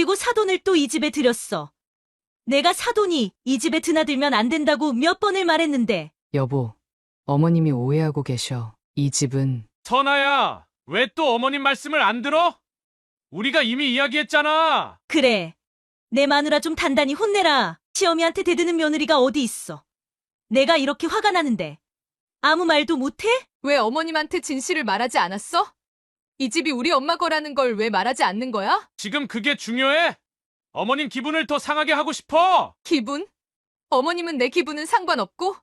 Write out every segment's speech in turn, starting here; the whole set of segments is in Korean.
그리고 사돈을 또 이 집에 들였어. 내가 사돈이 이 집에 드나들면 안 된다고 몇 번을 말했는데. 여보, 어머님이 오해하고 계셔. 이 집은 선아야, 왜 또 어머님 말씀을 안 들어? 우리가 이미 이야기했잖아. 그래. 내 마누라 좀 단단히 혼내라. 시어미한테 대드는 며느리가 어디 있어. 내가 이렇게 화가 나는데 아무 말도 못해? 왜 어머님한테 진실을 말하지 않았어? 이 집이 우리 엄마 거라는 걸 왜 말하지 않는 거야? 지금 그게 중요해? 어머님 기분을 더 상하게 하고 싶어. 기분? 어머님은 내 기분은 상관없고?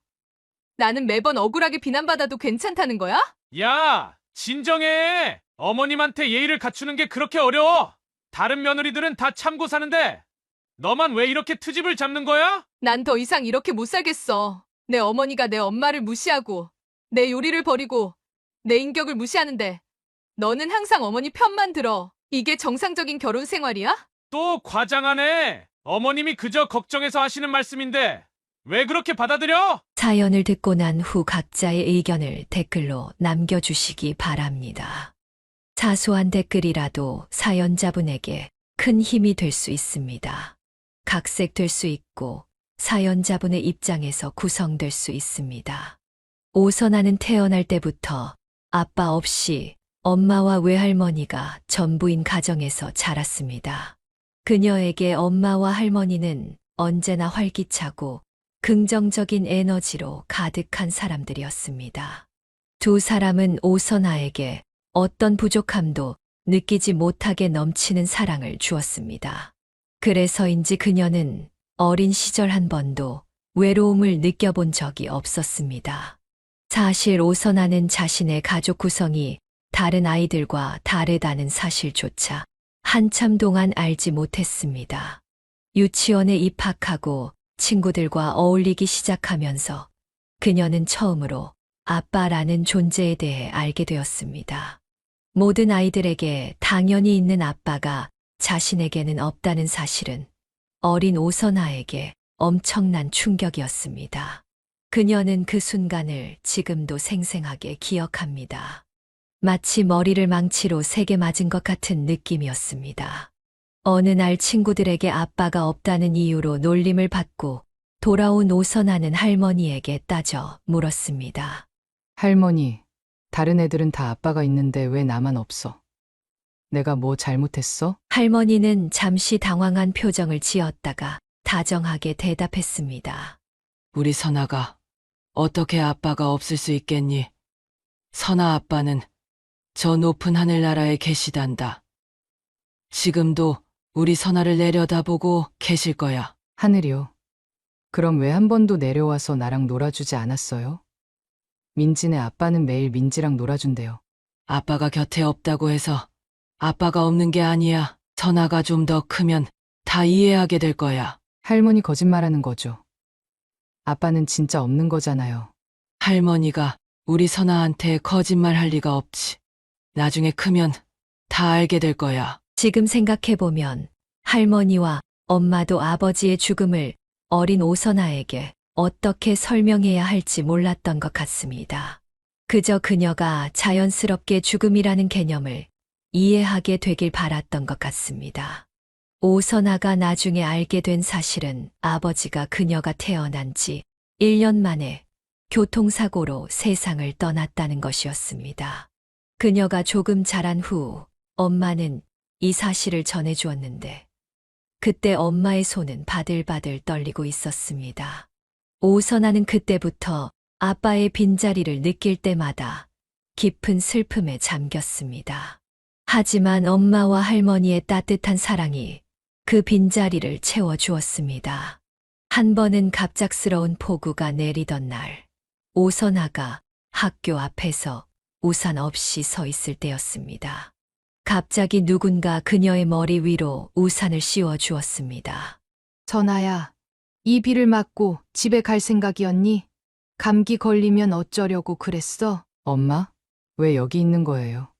나는 매번 억울하게 비난받아도 괜찮다는 거야? 야, 진정해. 어머님한테 예의를 갖추는 게 그렇게 어려워. 다른 며느리들은 다 참고 사는데 너만 왜 이렇게 트집을 잡는 거야? 난 더 이상 이렇게 못 살겠어. 내 어머니가 내 엄마를 무시하고 내 요리를 버리고 내 인격을 무시하는데 너는 항상 어머니 편만 들어. 이게 정상적인 결혼 생활이야? 또 과장하네. 어머님이 그저 걱정해서 하시는 말씀인데 왜 그렇게 받아들여? 사연을 듣고 난 후 각자의 의견을 댓글로 남겨주시기 바랍니다. 사소한 댓글이라도 사연자분에게 큰 힘이 될 수 있습니다. 각색될 수 있고 사연자분의 입장에서 구성될 수 있습니다. 오선아는 태어날 때부터 아빠 없이 엄마와 외할머니가 전부인 가정에서 자랐습니다. 그녀에게 엄마와 할머니는 언제나 활기차고 긍정적인 에너지로 가득한 사람들이었습니다. 두 사람은 오선아에게 어떤 부족함도 느끼지 못하게 넘치는 사랑을 주었습니다. 그래서인지 그녀는 어린 시절 한 번도 외로움을 느껴본 적이 없었습니다. 사실 오선아는 자신의 가족 구성이 다른 아이들과 다르다는 사실조차 한참 동안 알지 못했습니다. 유치원에 입학하고 친구들과 어울리기 시작하면서 그녀는 처음으로 아빠라는 존재에 대해 알게 되었습니다. 모든 아이들에게 당연히 있는 아빠가 자신에게는 없다는 사실은 어린 오선아에게 엄청난 충격이었습니다. 그녀는 그 순간을 지금도 생생하게 기억합니다. 마치 머리를 망치로 세게 맞은 것 같은 느낌이었습니다. 어느 날 친구들에게 아빠가 없다는 이유로 놀림을 받고 돌아온 오선아는 할머니에게 따져 물었습니다. 할머니, 다른 애들은 다 아빠가 있는데 왜 나만 없어? 내가 뭐 잘못했어? 할머니는 잠시 당황한 표정을 지었다가 다정하게 대답했습니다. 우리 선아가 어떻게 아빠가 없을 수 있겠니? 선아 아빠는 저 높은 하늘나라에 계시단다. 지금도 우리 선아를 내려다보고 계실 거야. 하늘이요. 그럼 왜 한 번도 내려와서 나랑 놀아주지 않았어요? 민지네 아빠는 매일 민지랑 놀아준대요. 아빠가 곁에 없다고 해서 아빠가 없는 게 아니야. 선아가 좀 더 크면 다 이해하게 될 거야. 할머니 거짓말하는 거죠. 아빠는 진짜 없는 거잖아요. 할머니가 우리 선아한테 거짓말할 리가 없지. 나중에 크면 다 알게 될 거야. 지금 생각해보면 할머니와 엄마도 아버지의 죽음을 어린 오선아에게 어떻게 설명해야 할지 몰랐던 것 같습니다. 그저 그녀가 자연스럽게 죽음이라는 개념을 이해하게 되길 바랐던 것 같습니다. 오선아가 나중에 알게 된 사실은 아버지가 그녀가 태어난 지 1년 만에 교통사고로 세상을 떠났다는 것이었습니다. 그녀가 조금 자란 후 엄마는 이 사실을 전해주었는데 그때 엄마의 손은 바들바들 떨리고 있었습니다. 오선아는 그때부터 아빠의 빈자리를 느낄 때마다 깊은 슬픔에 잠겼습니다. 하지만 엄마와 할머니의 따뜻한 사랑이 그 빈자리를 채워주었습니다. 한 번은 갑작스러운 폭우가 내리던 날, 오선아가 학교 앞에서 우산 없이 서 있을 때였습니다. 갑자기 누군가 그녀의 머리 위로 우산을 씌워 주었습니다. 선아야, 이 비를 맞고 집에 갈 생각이었니? 감기 걸리면 어쩌려고 그랬어? 엄마, 왜 여기 있는 거예요?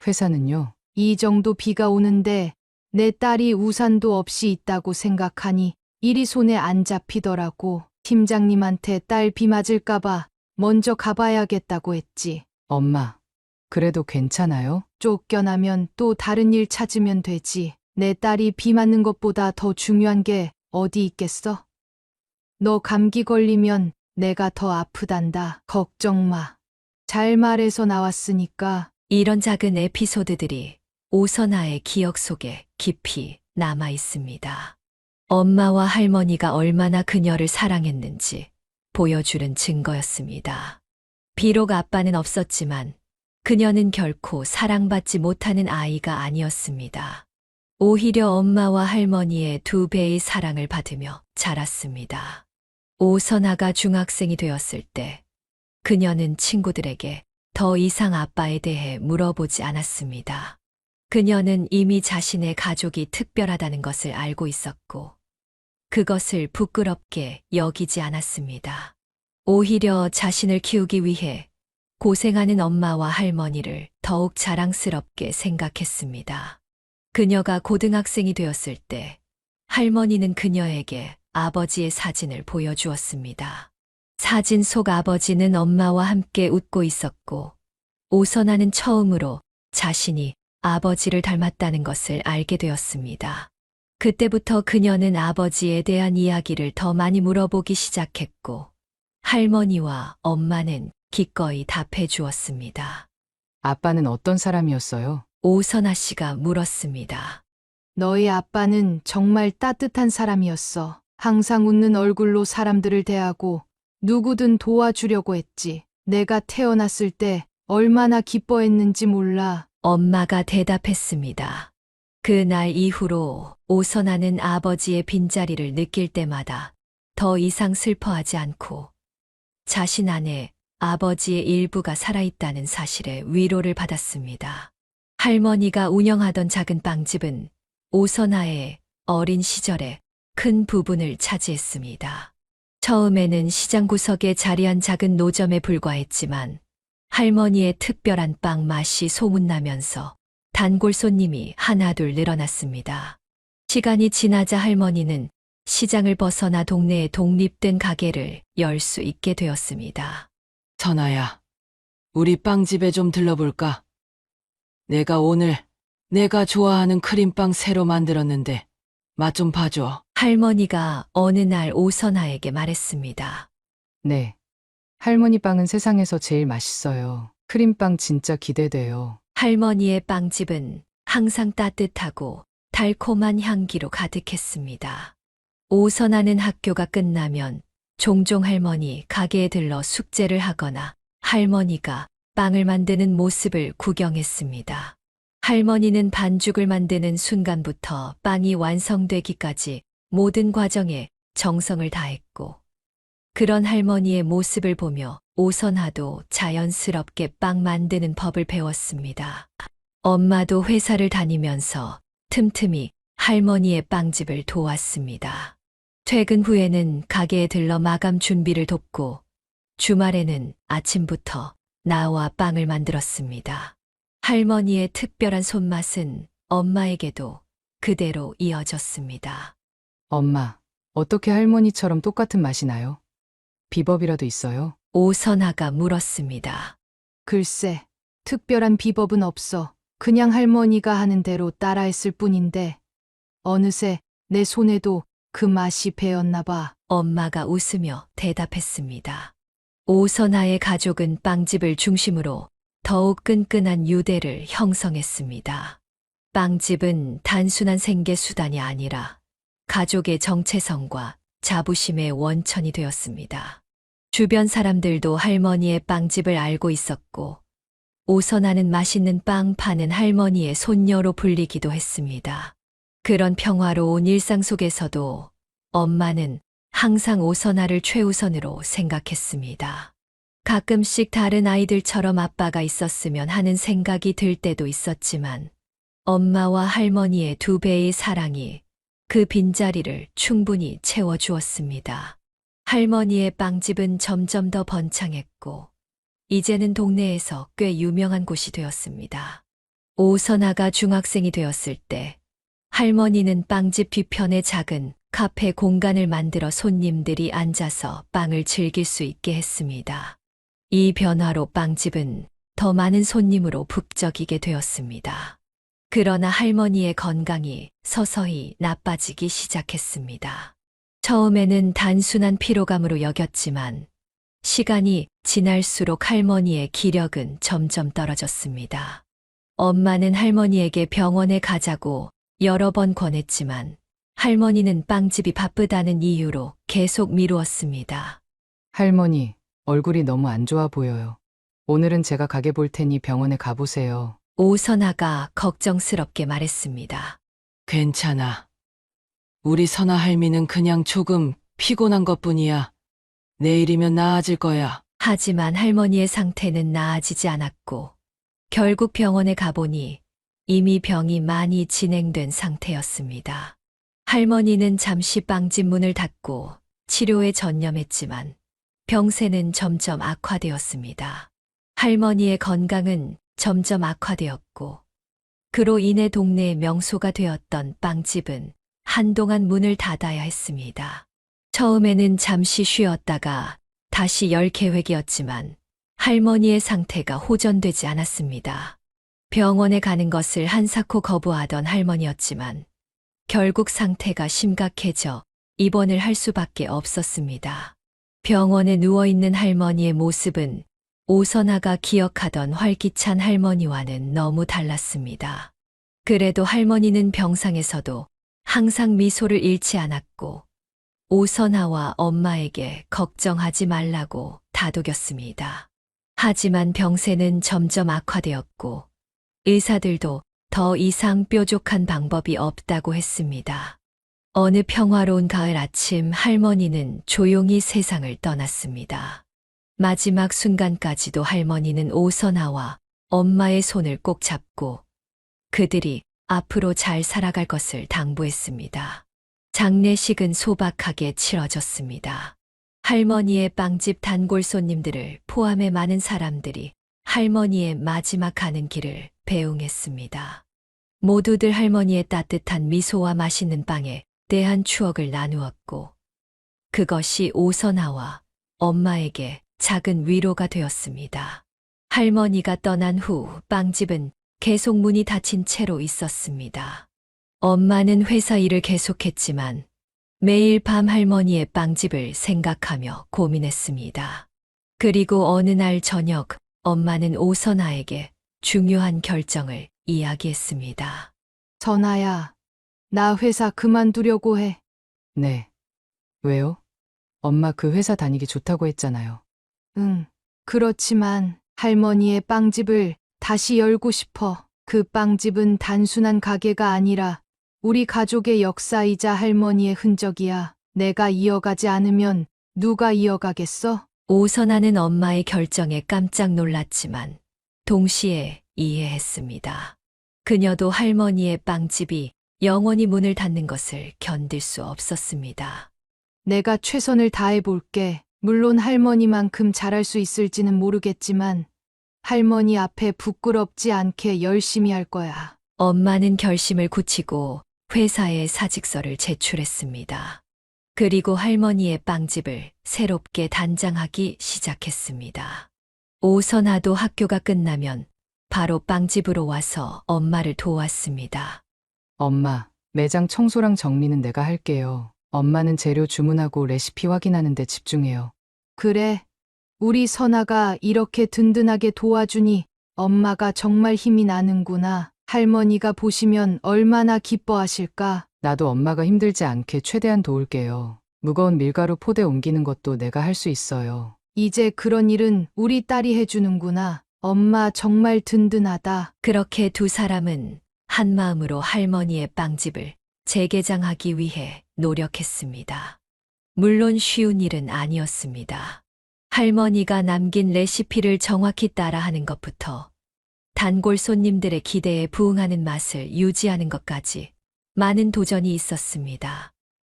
회사는요? 이 정도 비가 오는데 내 딸이 우산도 없이 있다고 생각하니 일이 손에 안 잡히더라고. 팀장님한테 딸 비 맞을까봐 먼저 가봐야겠다고 했지. 엄마, 그래도 괜찮아요? 쫓겨나면 또 다른 일 찾으면 되지. 내 딸이 비 맞는 것보다 더 중요한 게 어디 있겠어? 너 감기 걸리면 내가 더 아프단다. 걱정 마. 잘 말해서 나왔으니까. 이런 작은 에피소드들이 오선아의 기억 속에 깊이 남아 있습니다. 엄마와 할머니가 얼마나 그녀를 사랑했는지 보여주는 증거였습니다. 비록 아빠는 없었지만 그녀는 결코 사랑받지 못하는 아이가 아니었습니다. 오히려 엄마와 할머니의 2배의 사랑을 받으며 자랐습니다. 오선아가 중학생이 되었을 때 그녀는 친구들에게 더 이상 아빠에 대해 물어보지 않았습니다. 그녀는 이미 자신의 가족이 특별하다는 것을 알고 있었고 그것을 부끄럽게 여기지 않았습니다. 오히려 자신을 키우기 위해 고생하는 엄마와 할머니를 더욱 자랑스럽게 생각했습니다. 그녀가 고등학생이 되었을 때 할머니는 그녀에게 아버지의 사진을 보여주었습니다. 사진 속 아버지는 엄마와 함께 웃고 있었고 오선아는 처음으로 자신이 아버지를 닮았다는 것을 알게 되었습니다. 그때부터 그녀는 아버지에 대한 이야기를 더 많이 물어보기 시작했고 할머니와 엄마는 기꺼이 답해 주었습니다. 아빠는 어떤 사람이었어요? 오선아 씨가 물었습니다. 너희 아빠는 정말 따뜻한 사람이었어. 항상 웃는 얼굴로 사람들을 대하고 누구든 도와주려고 했지. 내가 태어났을 때 얼마나 기뻐했는지 몰라. 엄마가 대답했습니다. 그날 이후로 오선아는 아버지의 빈자리를 느낄 때마다 더 이상 슬퍼하지 않고 자신 안에 아버지의 일부가 살아있다는 사실에 위로를 받았습니다. 할머니가 운영하던 작은 빵집은 오선아의 어린 시절에 큰 부분을 차지했습니다. 처음에는 시장 구석에 자리한 작은 노점에 불과했지만 할머니의 특별한 빵 맛이 소문나면서 단골 손님이 하나둘 늘어났습니다. 시간이 지나자 할머니는 시장을 벗어나 동네의 독립된 가게를 열 수 있게 되었습니다. 선아야, 우리 빵집에 좀 들러볼까? 내가 오늘 내가 좋아하는 크림빵 새로 만들었는데 맛 좀 봐줘. 할머니가 어느 날 오선아에게 말했습니다. 네. 할머니 빵은 세상에서 제일 맛있어요. 크림빵 진짜 기대돼요. 할머니의 빵집은 항상 따뜻하고 달콤한 향기로 가득했습니다. 오선아는 학교가 끝나면 종종 할머니 가게에 들러 숙제를 하거나 할머니가 빵을 만드는 모습을 구경했습니다. 할머니는 반죽을 만드는 순간부터 빵이 완성되기까지 모든 과정에 정성을 다했고 그런 할머니의 모습을 보며 오선아도 자연스럽게 빵 만드는 법을 배웠습니다. 엄마도 회사를 다니면서 틈틈이 할머니의 빵집을 도왔습니다. 퇴근 후에는 가게에 들러 마감 준비를 돕고 주말에는 아침부터 나와 빵을 만들었습니다. 할머니의 특별한 손맛은 엄마에게도 그대로 이어졌습니다. 엄마, 어떻게 할머니처럼 똑같은 맛이 나요? 비법이라도 있어요? 오선아가 물었습니다. 글쎄, 특별한 비법은 없어. 그냥 할머니가 하는 대로 따라했을 뿐인데 어느새 내 손에도 그 맛이 배었나 봐. 엄마가 웃으며 대답했습니다. 오선아의 가족은 빵집을 중심으로 더욱 끈끈한 유대를 형성했습니다. 빵집은 단순한 생계 수단이 아니라 가족의 정체성과 자부심의 원천이 되었습니다. 주변 사람들도 할머니의 빵집을 알고 있었고 오선아는 맛있는 빵 파는 할머니의 손녀로 불리기도 했습니다. 그런 평화로운 일상 속에서도 엄마는 항상 오선아를 최우선으로 생각했습니다. 가끔씩 다른 아이들처럼 아빠가 있었으면 하는 생각이 들 때도 있었지만 엄마와 할머니의 2배의 사랑이 그 빈자리를 충분히 채워주었습니다. 할머니의 빵집은 점점 더 번창했고 이제는 동네에서 꽤 유명한 곳이 되었습니다. 오선아가 중학생이 되었을 때 할머니는 빵집 뒤편에 작은 카페 공간을 만들어 손님들이 앉아서 빵을 즐길 수 있게 했습니다. 이 변화로 빵집은 더 많은 손님으로 북적이게 되었습니다. 그러나 할머니의 건강이 서서히 나빠지기 시작했습니다. 처음에는 단순한 피로감으로 여겼지만 시간이 지날수록 할머니의 기력은 점점 떨어졌습니다. 엄마는 할머니에게 병원에 가자고 여러 번 권했지만 할머니는 빵집이 바쁘다는 이유로 계속 미루었습니다. 할머니, 얼굴이 너무 안 좋아 보여요. 오늘은 제가 가게 볼 테니 병원에 가보세요. 오선아가 걱정스럽게 말했습니다. 괜찮아. 우리 선아 할미는 그냥 조금 피곤한 것뿐이야. 내일이면 나아질 거야. 하지만 할머니의 상태는 나아지지 않았고 결국 병원에 가보니 이미 병이 많이 진행된 상태였습니다. 할머니는 잠시 빵집 문을 닫고 치료에 전념했지만 병세는 점점 악화되었습니다. 할머니의 건강은 점점 악화되었고 그로 인해 동네의 명소가 되었던 빵집은 한동안 문을 닫아야 했습니다. 처음에는 잠시 쉬었다가 다시 열 계획이었지만 할머니의 상태가 호전되지 않았습니다. 병원에 가는 것을 한사코 거부하던 할머니였지만 결국 상태가 심각해져 입원을 할 수밖에 없었습니다. 병원에 누워있는 할머니의 모습은 오선아가 기억하던 활기찬 할머니와는 너무 달랐습니다. 그래도 할머니는 병상에서도 항상 미소를 잃지 않았고 오선아와 엄마에게 걱정하지 말라고 다독였습니다. 하지만 병세는 점점 악화되었고 의사들도 더 이상 뾰족한 방법이 없다고 했습니다. 어느 평화로운 가을 아침 할머니는 조용히 세상을 떠났습니다. 마지막 순간까지도 할머니는 오선아와 엄마의 손을 꼭 잡고 그들이 앞으로 잘 살아갈 것을 당부했습니다. 장례식은 소박하게 치러졌습니다. 할머니의 빵집 단골 손님들을 포함해 많은 사람들이 할머니의 마지막 가는 길을 배웅했습니다. 모두들 할머니의 따뜻한 미소와 맛있는 빵에 대한 추억을 나누었고 그것이 오선아와 엄마에게 작은 위로가 되었습니다. 할머니가 떠난 후 빵집은 계속 문이 닫힌 채로 있었습니다. 엄마는 회사 일을 계속했지만 매일 밤 할머니의 빵집을 생각하며 고민했습니다. 그리고 어느 날 저녁 엄마는 오선아에게 중요한 결정을 이야기했습니다. 선아야, 나 회사 그만두려고 해. 네. 왜요? 엄마 그 회사 다니기 좋다고 했잖아요. 응, 그렇지만 할머니의 빵집을 다시 열고 싶어. 그 빵집은 단순한 가게가 아니라 우리 가족의 역사이자 할머니의 흔적이야. 내가 이어가지 않으면 누가 이어가겠어? 오선아는 엄마의 결정에 깜짝 놀랐지만 동시에 이해했습니다. 그녀도 할머니의 빵집이 영원히 문을 닫는 것을 견딜 수 없었습니다. 내가 최선을 다해 볼게. 물론 할머니만큼 잘할 수 있을지는 모르겠지만 할머니 앞에 부끄럽지 않게 열심히 할 거야. 엄마는 결심을 굳히고 회사에 사직서를 제출했습니다. 그리고 할머니의 빵집을 새롭게 단장하기 시작했습니다. 오선아도 학교가 끝나면 바로 빵집으로 와서 엄마를 도왔습니다. 엄마, 매장 청소랑 정리는 내가 할게요. 엄마는 재료 주문하고 레시피 확인하는 데 집중해요. 그래, 우리 선아가 이렇게 든든하게 도와주니 엄마가 정말 힘이 나는구나. 할머니가 보시면 얼마나 기뻐하실까. 나도 엄마가 힘들지 않게 최대한 도울게요. 무거운 밀가루 포대 옮기는 것도 내가 할 수 있어요. 이제 그런 일은 우리 딸이 해주는구나. 엄마 정말 든든하다. 그렇게 두 사람은 한 마음으로 할머니의 빵집을 재개장하기 위해 노력했습니다. 물론 쉬운 일은 아니었습니다. 할머니가 남긴 레시피를 정확히 따라하는 것부터 단골 손님들의 기대에 부응하는 맛을 유지하는 것까지 많은 도전이 있었습니다.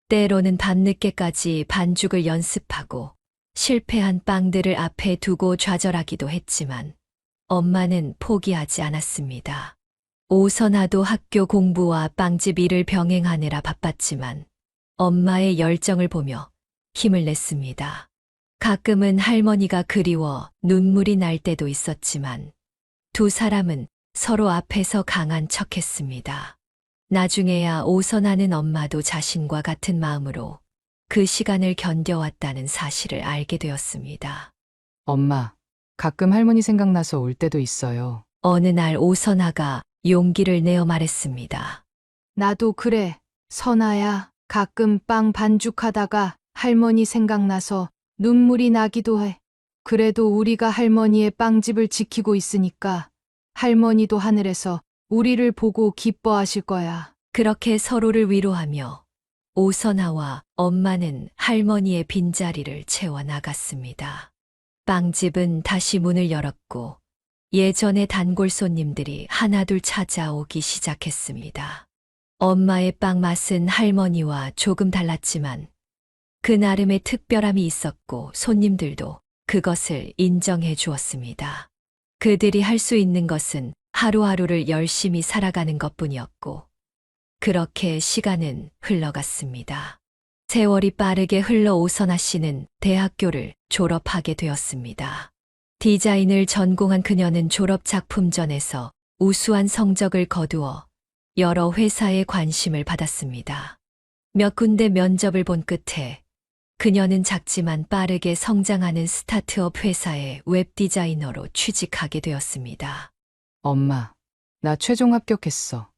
때로는 밤늦게까지 반죽을 연습하고 실패한 빵들을 앞에 두고 좌절하기도 했지만 엄마는 포기하지 않았습니다. 오선아도 학교 공부와 빵집 일을 병행하느라 바빴지만 엄마의 열정을 보며 힘을 냈습니다. 가끔은 할머니가 그리워 눈물이 날 때도 있었지만 두 사람은 서로 앞에서 강한 척했습니다. 나중에야 오선하는 엄마도 자신과 같은 마음으로 그 시간을 견뎌왔다는 사실을 알게 되었습니다. 엄마, 가끔 할머니 생각나서 울 때도 있어요. 어느 날 오선아가 용기를 내어 말했습니다. 나도 그래. 선아야, 가끔 빵 반죽하다가 할머니 생각나서 눈물이 나기도 해. 그래도 우리가 할머니의 빵집을 지키고 있으니까 할머니도 하늘에서 우리를 보고 기뻐하실 거야. 그렇게 서로를 위로하며 오선아와 엄마는 할머니의 빈자리를 채워 나갔습니다. 빵집은 다시 문을 열었고 예전의 단골 손님들이 하나둘 찾아오기 시작했습니다. 엄마의 빵 맛은 할머니와 조금 달랐지만 그 나름의 특별함이 있었고 손님들도 그것을 인정해 주었습니다. 그들이 할 수 있는 것은 하루하루를 열심히 살아가는 것뿐이었고 그렇게 시간은 흘러갔습니다. 세월이 빠르게 흘러 오선아 씨는 대학교를 졸업하게 되었습니다. 디자인을 전공한 그녀는 졸업 작품전에서 우수한 성적을 거두어 여러 회사의 관심을 받았습니다. 몇 군데 면접을 본 끝에 그녀는 작지만 빠르게 성장하는 스타트업 회사의 웹 디자이너로 취직하게 되었습니다. 엄마, 나 최종 합격했어.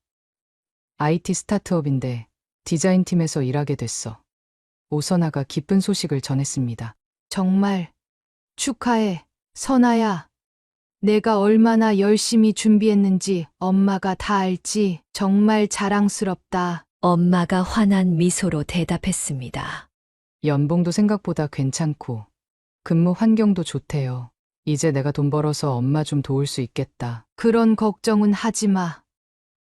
IT 스타트업인데 디자인팀에서 일하게 됐어. 오선아가 기쁜 소식을 전했습니다. 정말 축하해, 선아야. 내가 얼마나 열심히 준비했는지 엄마가 다 알지. 정말 자랑스럽다. 엄마가 환한 미소로 대답했습니다. 연봉도 생각보다 괜찮고 근무 환경도 좋대요. 이제 내가 돈 벌어서 엄마 좀 도울 수 있겠다. 그런 걱정은 하지 마.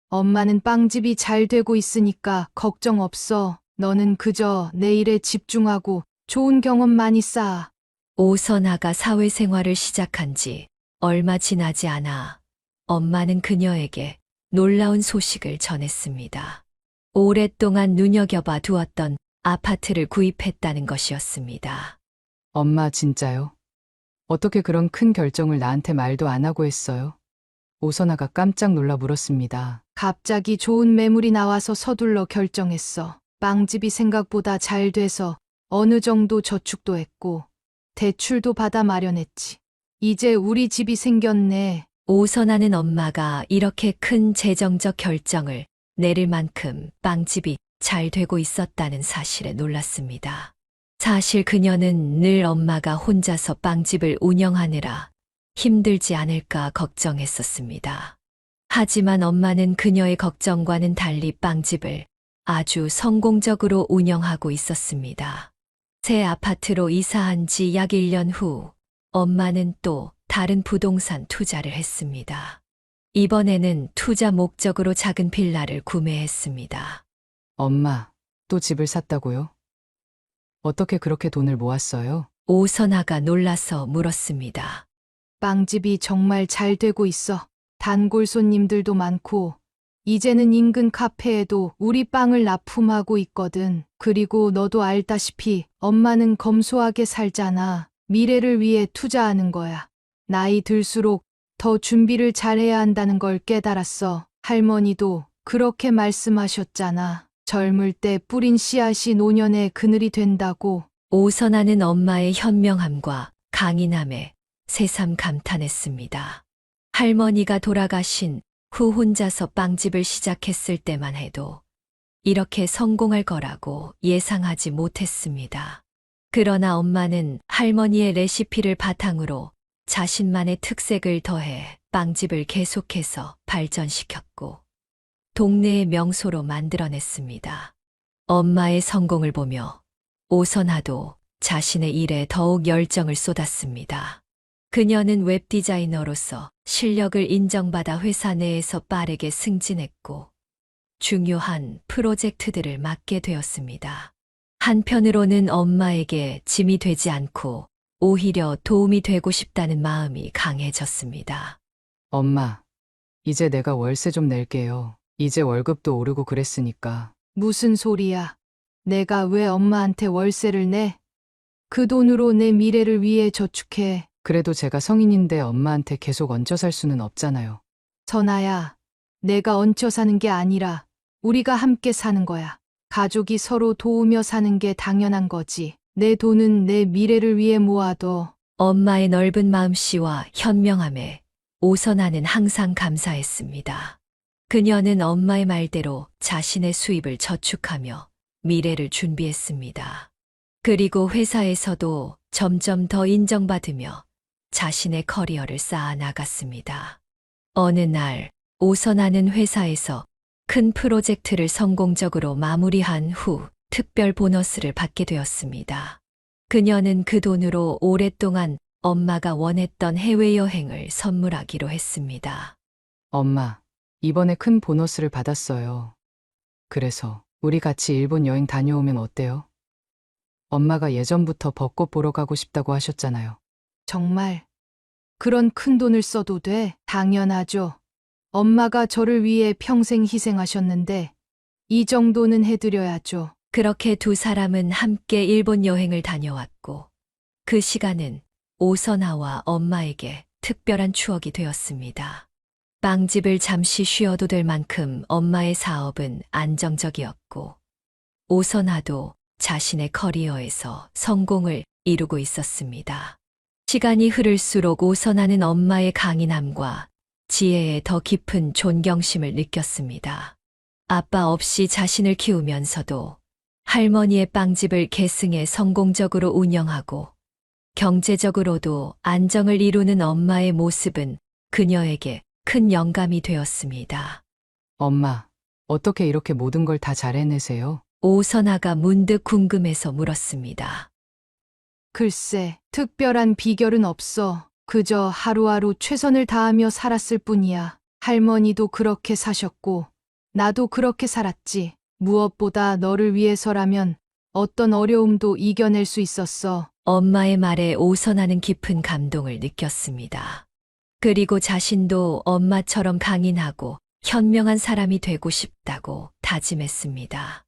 엄마는 빵집이 잘 되고 있으니까 걱정 없어. 너는 그저 내 일에 집중하고 좋은 경험 많이 쌓아. 오선아가 사회생활을 시작한 지 얼마 지나지 않아 엄마는 그녀에게 놀라운 소식을 전했습니다. 오랫동안 눈여겨봐 두었던 아파트를 구입했다는 것이었습니다. 엄마 진짜요? 어떻게 그런 큰 결정을 나한테 말도 안 하고 했어요? 오선아가 깜짝 놀라 물었습니다. 갑자기 좋은 매물이 나와서 서둘러 결정했어. 빵집이 생각보다 잘 돼서 어느 정도 저축도 했고 대출도 받아 마련했지. 이제 우리 집이 생겼네. 오선아는 엄마가 이렇게 큰 재정적 결정을 내릴 만큼 빵집이 잘 되고 있었다는 사실에 놀랐습니다. 사실 그녀는 늘 엄마가 혼자서 빵집을 운영하느라 힘들지 않을까 걱정했었습니다. 하지만 엄마는 그녀의 걱정과는 달리 빵집을 아주 성공적으로 운영하고 있었습니다. 새 아파트로 이사한 지 약 1년 후 엄마는 또 다른 부동산 투자를 했습니다. 이번에는 투자 목적으로 작은 빌라를 구매했습니다. 엄마, 또 집을 샀다고요? 어떻게 그렇게 돈을 모았어요? 오선아가 놀라서 물었습니다. 빵집이 정말 잘 되고 있어. 단골 손님들도 많고 이제는 인근 카페에도 우리 빵을 납품하고 있거든. 그리고 너도 알다시피 엄마는 검소하게 살잖아. 미래를 위해 투자하는 거야. 나이 들수록 더 준비를 잘해야 한다는 걸 깨달았어. 할머니도 그렇게 말씀하셨잖아. 젊을 때 뿌린 씨앗이 노년의 그늘이 된다고. 오선아는 엄마의 현명함과 강인함에 새삼 감탄했습니다. 할머니가 돌아가신 후 혼자서 빵집을 시작했을 때만 해도 이렇게 성공할 거라고 예상하지 못했습니다. 그러나 엄마는 할머니의 레시피를 바탕으로 자신만의 특색을 더해 빵집을 계속해서 발전시켰고 동네의 명소로 만들어냈습니다. 엄마의 성공을 보며 오선아도 자신의 일에 더욱 열정을 쏟았습니다. 그녀는 웹 디자이너로서 실력을 인정받아 회사 내에서 빠르게 승진했고 중요한 프로젝트들을 맡게 되었습니다. 한편으로는 엄마에게 짐이 되지 않고 오히려 도움이 되고 싶다는 마음이 강해졌습니다. 엄마, 이제 내가 월세 좀 낼게요. 이제 월급도 오르고 그랬으니까. 무슨 소리야. 내가 왜 엄마한테 월세를 내? 그 돈으로 내 미래를 위해 저축해. 그래도 제가 성인인데 엄마한테 계속 얹혀 살 수는 없잖아요. 선아야, 내가 얹혀 사는 게 아니라 우리가 함께 사는 거야. 가족이 서로 도우며 사는 게 당연한 거지. 내 돈은 내 미래를 위해 모아둬. 엄마의 넓은 마음씨와 현명함에 오선아는 항상 감사했습니다. 그녀는 엄마의 말대로 자신의 수입을 저축하며 미래를 준비했습니다. 그리고 회사에서도 점점 더 인정받으며 자신의 커리어를 쌓아 나갔습니다. 어느 날 오선아는 회사에서 큰 프로젝트를 성공적으로 마무리한 후 특별 보너스를 받게 되었습니다. 그녀는 그 돈으로 오랫동안 엄마가 원했던 해외여행을 선물하기로 했습니다. 엄마, 이번에 큰 보너스를 받았어요. 그래서 우리 같이 일본 여행 다녀오면 어때요? 엄마가 예전부터 벚꽃 보러 가고 싶다고 하셨잖아요. 정말 그런 큰 돈을 써도 돼? 당연하죠. 엄마가 저를 위해 평생 희생하셨는데 이 정도는 해드려야죠. 그렇게 두 사람은 함께 일본 여행을 다녀왔고 그 시간은 오선아와 엄마에게 특별한 추억이 되었습니다. 빵집을 잠시 쉬어도 될 만큼 엄마의 사업은 안정적이었고 오선아도 자신의 커리어에서 성공을 이루고 있었습니다. 시간이 흐를수록 오선아는 엄마의 강인함과 지혜에 더 깊은 존경심을 느꼈습니다. 아빠 없이 자신을 키우면서도 할머니의 빵집을 계승해 성공적으로 운영하고 경제적으로도 안정을 이루는 엄마의 모습은 그녀에게 큰 영감이 되었습니다. 엄마, 어떻게 이렇게 모든 걸 다 잘 해내세요? 오선아가 문득 궁금해서 물었습니다. 글쎄, 특별한 비결은 없어. 그저 하루하루 최선을 다하며 살았을 뿐이야. 할머니도 그렇게 사셨고, 나도 그렇게 살았지. 무엇보다 너를 위해서라면 어떤 어려움도 이겨낼 수 있었어. 엄마의 말에 오선아는 깊은 감동을 느꼈습니다. 그리고 자신도 엄마처럼 강인하고 현명한 사람이 되고 싶다고 다짐했습니다.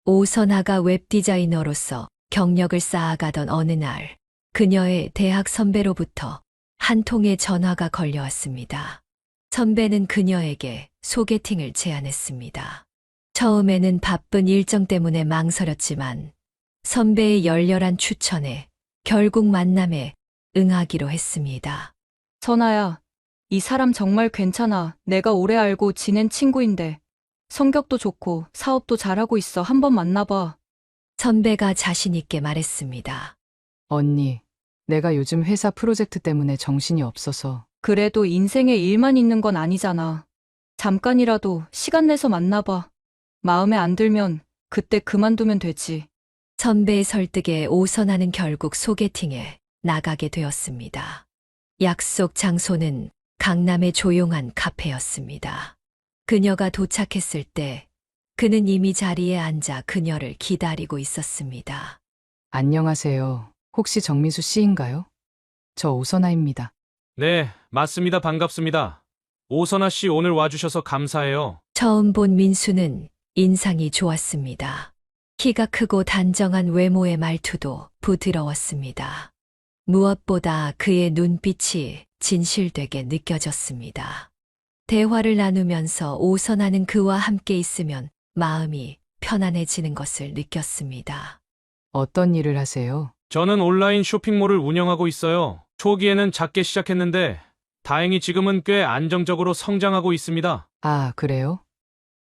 오선아가 웹디자이너로서 경력을 쌓아가던 어느 날, 그녀의 대학 선배로부터 한 통의 전화가 걸려왔습니다. 선배는 그녀에게 소개팅을 제안했습니다. 처음에는 바쁜 일정 때문에 망설였지만 선배의 열렬한 추천에 결국 만남에 응하기로 했습니다. 선아야, 이 사람 정말 괜찮아. 내가 오래 알고 지낸 친구인데 성격도 좋고 사업도 잘하고 있어. 한번 만나봐. 선배가 자신있게 말했습니다. 언니, 내가 요즘 회사 프로젝트 때문에 정신이 없어서. 그래도 인생에 일만 있는 건 아니잖아. 잠깐이라도 시간 내서 만나봐. 마음에 안 들면 그때 그만두면 되지. 선배의 설득에 오선아는 결국 소개팅에 나가게 되었습니다. 약속 장소는 강남의 조용한 카페였습니다. 그녀가 도착했을 때 그는 이미 자리에 앉아 그녀를 기다리고 있었습니다. 안녕하세요. 혹시 정미수 씨인가요? 저 오선아입니다. 네, 맞습니다. 반갑습니다. 오선아 씨 오늘 와주셔서 감사해요. 처음 본 민수는 인상이 좋았습니다. 키가 크고 단정한 외모의 말투도 부드러웠습니다. 무엇보다 그의 눈빛이 진실되게 느껴졌습니다. 대화를 나누면서 오선아는 그와 함께 있으면 마음이 편안해지는 것을 느꼈습니다. 어떤 일을 하세요? 저는 온라인 쇼핑몰을 운영하고 있어요. 초기에는 작게 시작했는데 다행히 지금은 꽤 안정적으로 성장하고 있습니다. 아, 그래요?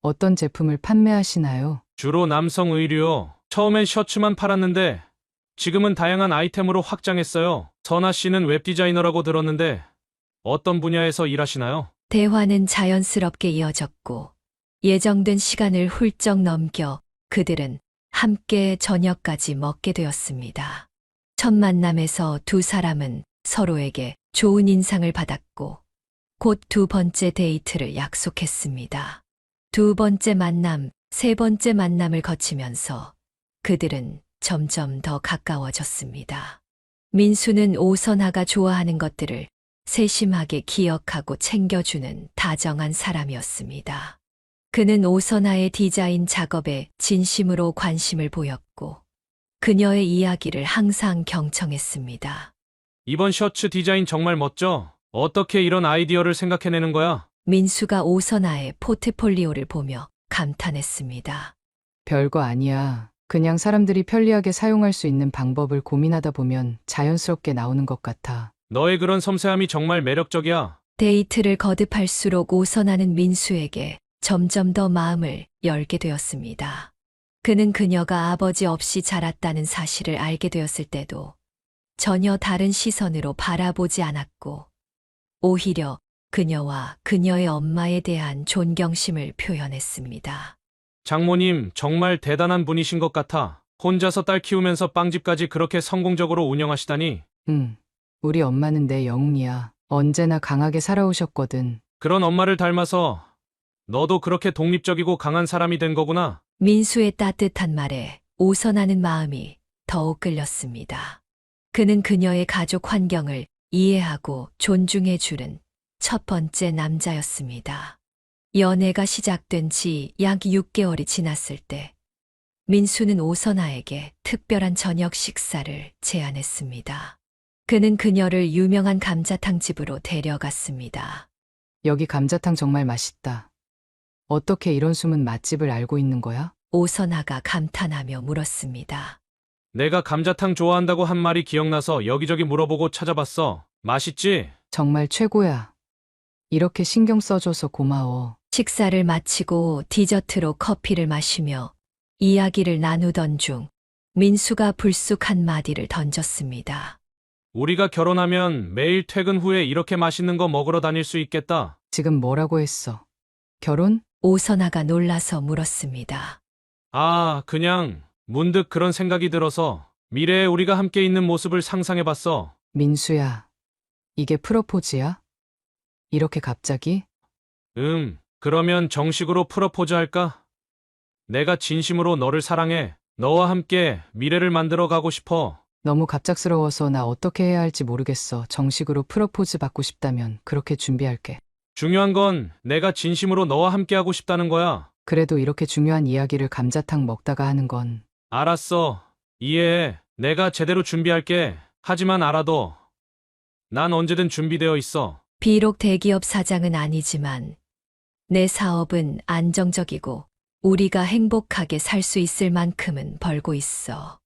어떤 제품을 판매하시나요? 주로 남성 의류요. 처음엔 셔츠만 팔았는데 지금은 다양한 아이템으로 확장했어요. 선아 씨는 웹디자이너라고 들었는데 어떤 분야에서 일하시나요? 대화는 자연스럽게 이어졌고 예정된 시간을 훌쩍 넘겨 그들은 함께 저녁까지 먹게 되었습니다. 첫 만남에서 두 사람은 서로에게 좋은 인상을 받았고 곧 두 번째 데이트를 약속했습니다. 두 번째 만남, 세 번째 만남을 거치면서 그들은 점점 더 가까워졌습니다. 민수는 오선아가 좋아하는 것들을 세심하게 기억하고 챙겨주는 다정한 사람이었습니다. 그는 오선아의 디자인 작업에 진심으로 관심을 보였고 그녀의 이야기를 항상 경청했습니다. 이번 셔츠 디자인 정말 멋져. 어떻게 이런 아이디어를 생각해내는 거야? 민수가 오선아의 포트폴리오를 보며 감탄했습니다. 별거 아니야. 그냥 사람들이 편리하게 사용할 수 있는 방법을 고민하다 보면 자연스럽게 나오는 것 같아. 너의 그런 섬세함이 정말 매력적이야. 데이트를 거듭할수록 오선아는 민수에게 점점 더 마음을 열게 되었습니다. 그는 그녀가 아버지 없이 자랐다는 사실을 알게 되었을 때도 전혀 다른 시선으로 바라보지 않았고, 오히려 그녀와 그녀의 엄마에 대한 존경심을 표현했습니다. 장모님, 정말 대단한 분이신 것 같아. 혼자서 딸 키우면서 빵집까지 그렇게 성공적으로 운영하시다니. 우리 엄마는 내 영웅이야. 언제나 강하게 살아오셨거든. 그런 엄마를 닮아서 너도 그렇게 독립적이고 강한 사람이 된 거구나. 민수의 따뜻한 말에 오선하는 마음이 더욱 끌렸습니다. 그는 그녀의 가족 환경을 이해하고 존중해 주는 첫 번째 남자였습니다. 연애가 시작된 지 약 6개월이 지났을 때 민수는 오선아에게 특별한 저녁 식사를 제안했습니다. 그는 그녀를 유명한 감자탕 집으로 데려갔습니다. 여기 감자탕 정말 맛있다. 어떻게 이런 숨은 맛집을 알고 있는 거야? 오선아가 감탄하며 물었습니다. 내가 감자탕 좋아한다고 한 말이 기억나서 여기저기 물어보고 찾아봤어. 맛있지? 정말 최고야. 이렇게 신경 써줘서 고마워. 식사를 마치고 디저트로 커피를 마시며 이야기를 나누던 중 민수가 불쑥 한마디를 던졌습니다. 우리가 결혼하면 매일 퇴근 후에 이렇게 맛있는 거 먹으러 다닐 수 있겠다. 지금 뭐라고 했어? 결혼? 오선아가 놀라서 물었습니다. 아, 그냥 문득 그런 생각이 들어서 미래에 우리가 함께 있는 모습을 상상해봤어. 민수야, 이게 프로포즈야? 이렇게 갑자기? 그러면 정식으로 프로포즈 할까? 내가 진심으로 너를 사랑해. 너와 함께 미래를 만들어 가고 싶어. 너무 갑작스러워서 나 어떻게 해야 할지 모르겠어. 정식으로 프로포즈 받고 싶다면 그렇게 준비할게. 중요한 건 내가 진심으로 너와 함께 하고 싶다는 거야. 그래도 이렇게 중요한 이야기를 감자탕 먹다가 하는 건 알았어. 이해해. 내가 제대로 준비할게. 하지만 알아둬. 난 언제든 준비되어 있어. 비록 대기업 사장은 아니지만 내 사업은 안정적이고 우리가 행복하게 살 수 있을 만큼은 벌고 있어.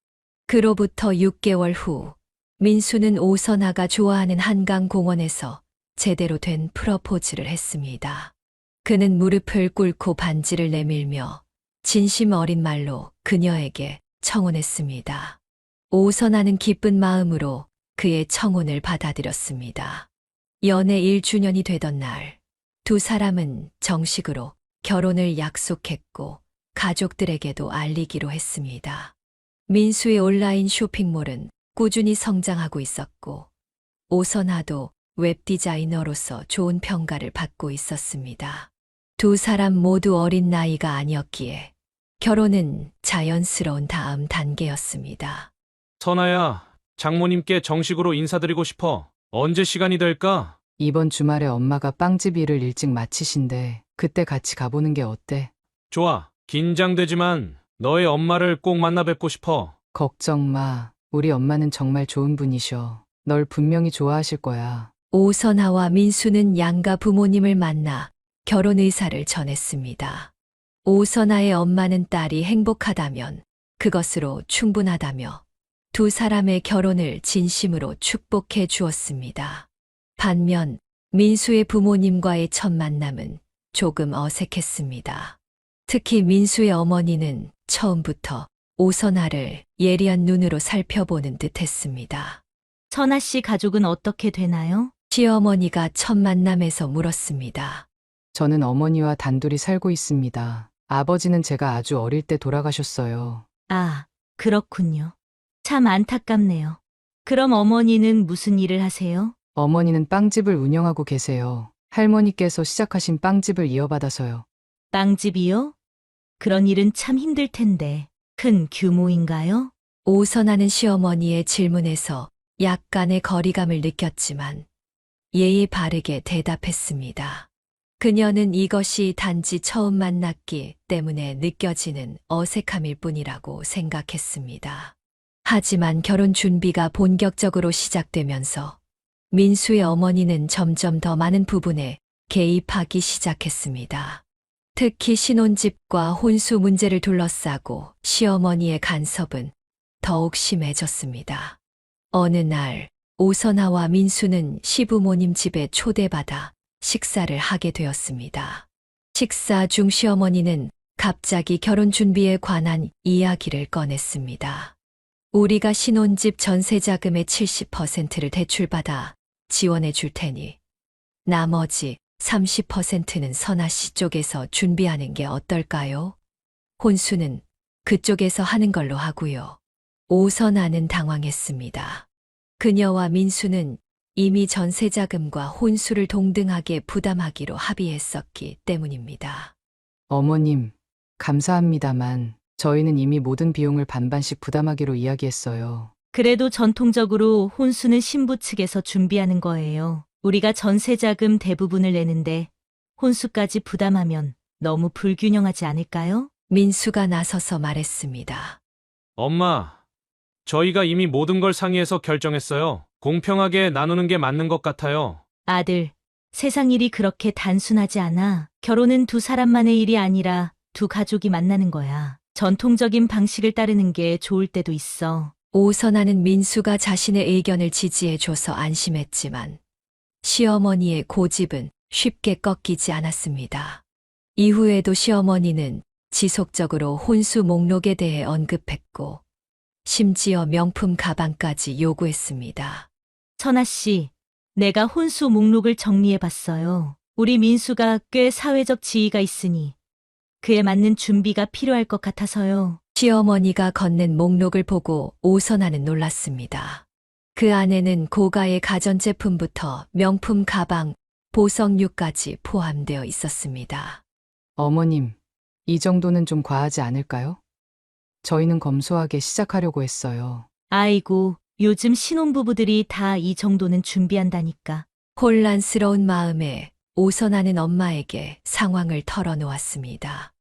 그로부터 6개월 후 민수는 오선아가 좋아하는 한강공원에서 제대로 된 프러포즈를 했습니다. 그는 무릎을 꿇고 반지를 내밀며 진심 어린 말로 그녀에게 청혼했습니다. 오선아는 기쁜 마음으로 그의 청혼을 받아들였습니다. 연애 1주년이 되던 날, 두 사람은 정식으로 결혼을 약속했고 가족들에게도 알리기로 했습니다. 민수의 온라인 쇼핑몰은 꾸준히 성장하고 있었고 오선아도 웹디자이너로서 좋은 평가를 받고 있었습니다. 두 사람 모두 어린 나이가 아니었기에 결혼은 자연스러운 다음 단계였습니다. 선아야, 장모님께 정식으로 인사드리고 싶어. 언제 시간이 될까? 이번 주말에 엄마가 빵집 일을 일찍 마치신대. 그때 같이 가보는 게 어때? 좋아. 긴장되지만 너의 엄마를 꼭 만나 뵙고 싶어. 걱정 마. 우리 엄마는 정말 좋은 분이셔. 널 분명히 좋아하실 거야. 오선아와 민수는 양가 부모님을 만나 결혼 의사를 전했습니다. 오선아의 엄마는 딸이 행복하다면 그것으로 충분하다며 두 사람의 결혼을 진심으로 축복해 주었습니다. 반면 민수의 부모님과의 첫 만남은 조금 어색했습니다. 특히 민수의 어머니는 처음부터 오선아를 예리한 눈으로 살펴보는 듯했습니다. 선아 씨 가족은 어떻게 되나요? 시어머니가 첫 만남에서 물었습니다. 저는 어머니와 단둘이 살고 있습니다. 아버지는 제가 아주 어릴 때 돌아가셨어요. 아, 그렇군요. 참 안타깝네요. 그럼 어머니는 무슨 일을 하세요? 어머니는 빵집을 운영하고 계세요. 할머니께서 시작하신 빵집을 이어받아서요. 빵집이요? 그런 일은 참 힘들 텐데. 큰 규모인가요? 오선아는 시어머니의 질문에서 약간의 거리감을 느꼈지만 예의 바르게 대답했습니다. 그녀는 이것이 단지 처음 만났기 때문에 느껴지는 어색함일 뿐이라고 생각했습니다. 하지만 결혼 준비가 본격적으로 시작되면서 민수의 어머니는 점점 더 많은 부분에 개입하기 시작했습니다. 특히 신혼집과 혼수 문제를 둘러싸고 시어머니의 간섭은 더욱 심해졌습니다. 어느 날 오선아와 민수는 시부모님 집에 초대받아 식사를 하게 되었습니다. 식사 중 시어머니는 갑자기 결혼 준비에 관한 이야기를 꺼냈습니다. 우리가 신혼집 전세 자금의 70%를 대출받아 지원해 줄 테니 나머지 30%는 선아 씨 쪽에서 준비하는 게 어떨까요? 혼수는 그쪽에서 하는 걸로 하고요. 오선아는 당황했습니다. 그녀와 민수는 이미 전세 자금과 혼수를 동등하게 부담하기로 합의했었기 때문입니다. 어머님, 감사합니다만 저희는 이미 모든 비용을 반반씩 부담하기로 이야기했어요. 그래도 전통적으로 혼수는 신부 측에서 준비하는 거예요. 우리가 전세자금 대부분을 내는데 혼수까지 부담하면 너무 불균형하지 않을까요? 민수가 나서서 말했습니다. 엄마, 저희가 이미 모든 걸 상의해서 결정했어요. 공평하게 나누는 게 맞는 것 같아요. 아들, 세상 일이 그렇게 단순하지 않아. 결혼은 두 사람만의 일이 아니라 두 가족이 만나는 거야. 전통적인 방식을 따르는 게 좋을 때도 있어. 오선아는 민수가 자신의 의견을 지지해줘서 안심했지만 시어머니의 고집은 쉽게 꺾이지 않았습니다. 이후에도 시어머니는 지속적으로 혼수 목록에 대해 언급했고 심지어 명품 가방까지 요구했습니다. 천아 씨, 내가 혼수 목록을 정리해 봤어요. 우리 민수가 꽤 사회적 지위가 있으니 그에 맞는 준비가 필요할 것 같아서요. 시어머니가 건넨 목록을 보고 오선아는 놀랐습니다. 그 안에는 고가의 가전제품부터 명품 가방, 보석류까지 포함되어 있었습니다. 어머님, 이 정도는 좀 과하지 않을까요? 저희는 검소하게 시작하려고 했어요. 아이고, 요즘 신혼부부들이 다 이 정도는 준비한다니까. 혼란스러운 마음에 오선아는 엄마에게 상황을 털어놓았습니다.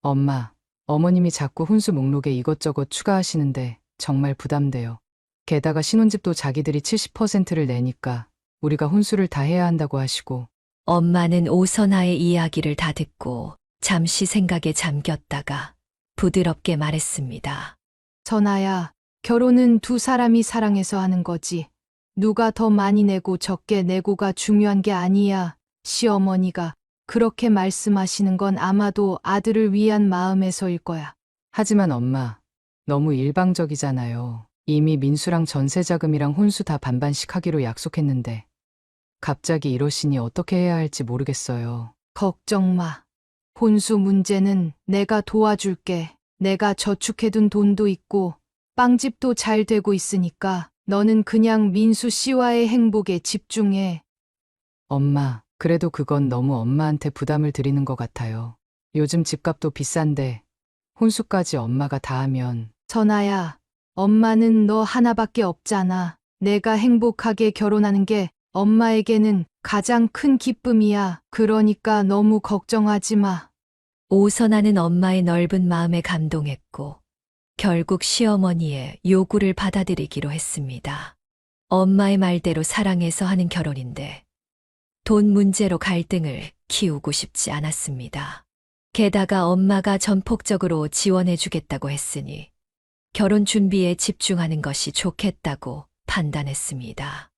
엄마, 어머님이 자꾸 혼수 목록에 이것저것 추가하시는데 정말 부담돼요. 게다가 신혼집도 자기들이 70%를 내니까 우리가 혼수를 다 해야 한다고 하시고. 엄마는 오선아의 이야기를 다 듣고 잠시 생각에 잠겼다가 부드럽게 말했습니다. 선아야, 결혼은 두 사람이 사랑해서 하는 거지. 누가 더 많이 내고 적게 내고가 중요한 게 아니야. 시어머니가 그렇게 말씀하시는 건 아마도 아들을 위한 마음에서일 거야. 하지만 엄마, 너무 일방적이잖아요. 이미 민수랑 전세자금이랑 혼수 다 반반씩 하기로 약속했는데 갑자기 이러시니 어떻게 해야 할지 모르겠어요. 걱정 마. 혼수 문제는 내가 도와줄게. 내가 저축해둔 돈도 있고 빵집도 잘 되고 있으니까 너는 그냥 민수 씨와의 행복에 집중해. 엄마, 그래도 그건 너무 엄마한테 부담을 드리는 것 같아요. 요즘 집값도 비싼데 혼수까지 엄마가 다 하면. 선아야, 엄마는 너 하나밖에 없잖아. 내가 행복하게 결혼하는 게 엄마에게는 가장 큰 기쁨이야. 그러니까 너무 걱정하지 마. 오선아는 엄마의 넓은 마음에 감동했고 결국 시어머니의 요구를 받아들이기로 했습니다. 엄마의 말대로 사랑해서 하는 결혼인데 돈 문제로 갈등을 키우고 싶지 않았습니다. 게다가 엄마가 전폭적으로 지원해주겠다고 했으니 결혼 준비에 집중하는 것이 좋겠다고 판단했습니다.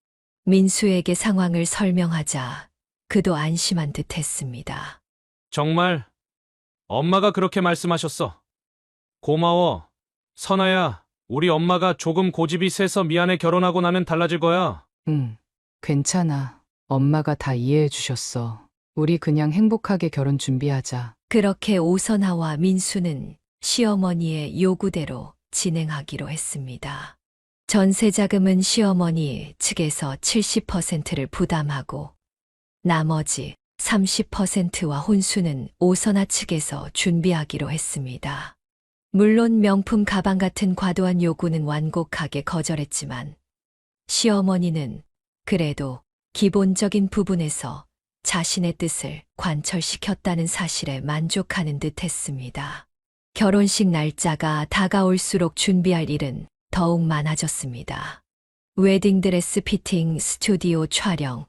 민수에게 상황을 설명하자 그도 안심한 듯 했습니다. 정말 엄마가 그렇게 말씀하셨어. 고마워. 선아야, 우리 엄마가 조금 고집이 세서 미안해. 결혼하고 나면 달라질 거야. 응, 괜찮아. 엄마가 다 이해해 주셨어. 우리 그냥 행복하게 결혼 준비하자. 그렇게 오선아와 민수는 시어머니의 요구대로 진행하기로 했습니다. 전세자금은 시어머니 측에서 70%를 부담하고 나머지 30%와 혼수는 오선아 측에서 준비하기로 했습니다. 물론 명품 가방 같은 과도한 요구는 완곡하게 거절했지만 시어머니는 그래도 기본적인 부분에서 자신의 뜻을 관철시켰다는 사실에 만족하는 듯 했습니다. 결혼식 날짜가 다가올수록 준비할 일은 더욱 많아졌습니다. 웨딩드레스 피팅, 스튜디오 촬영,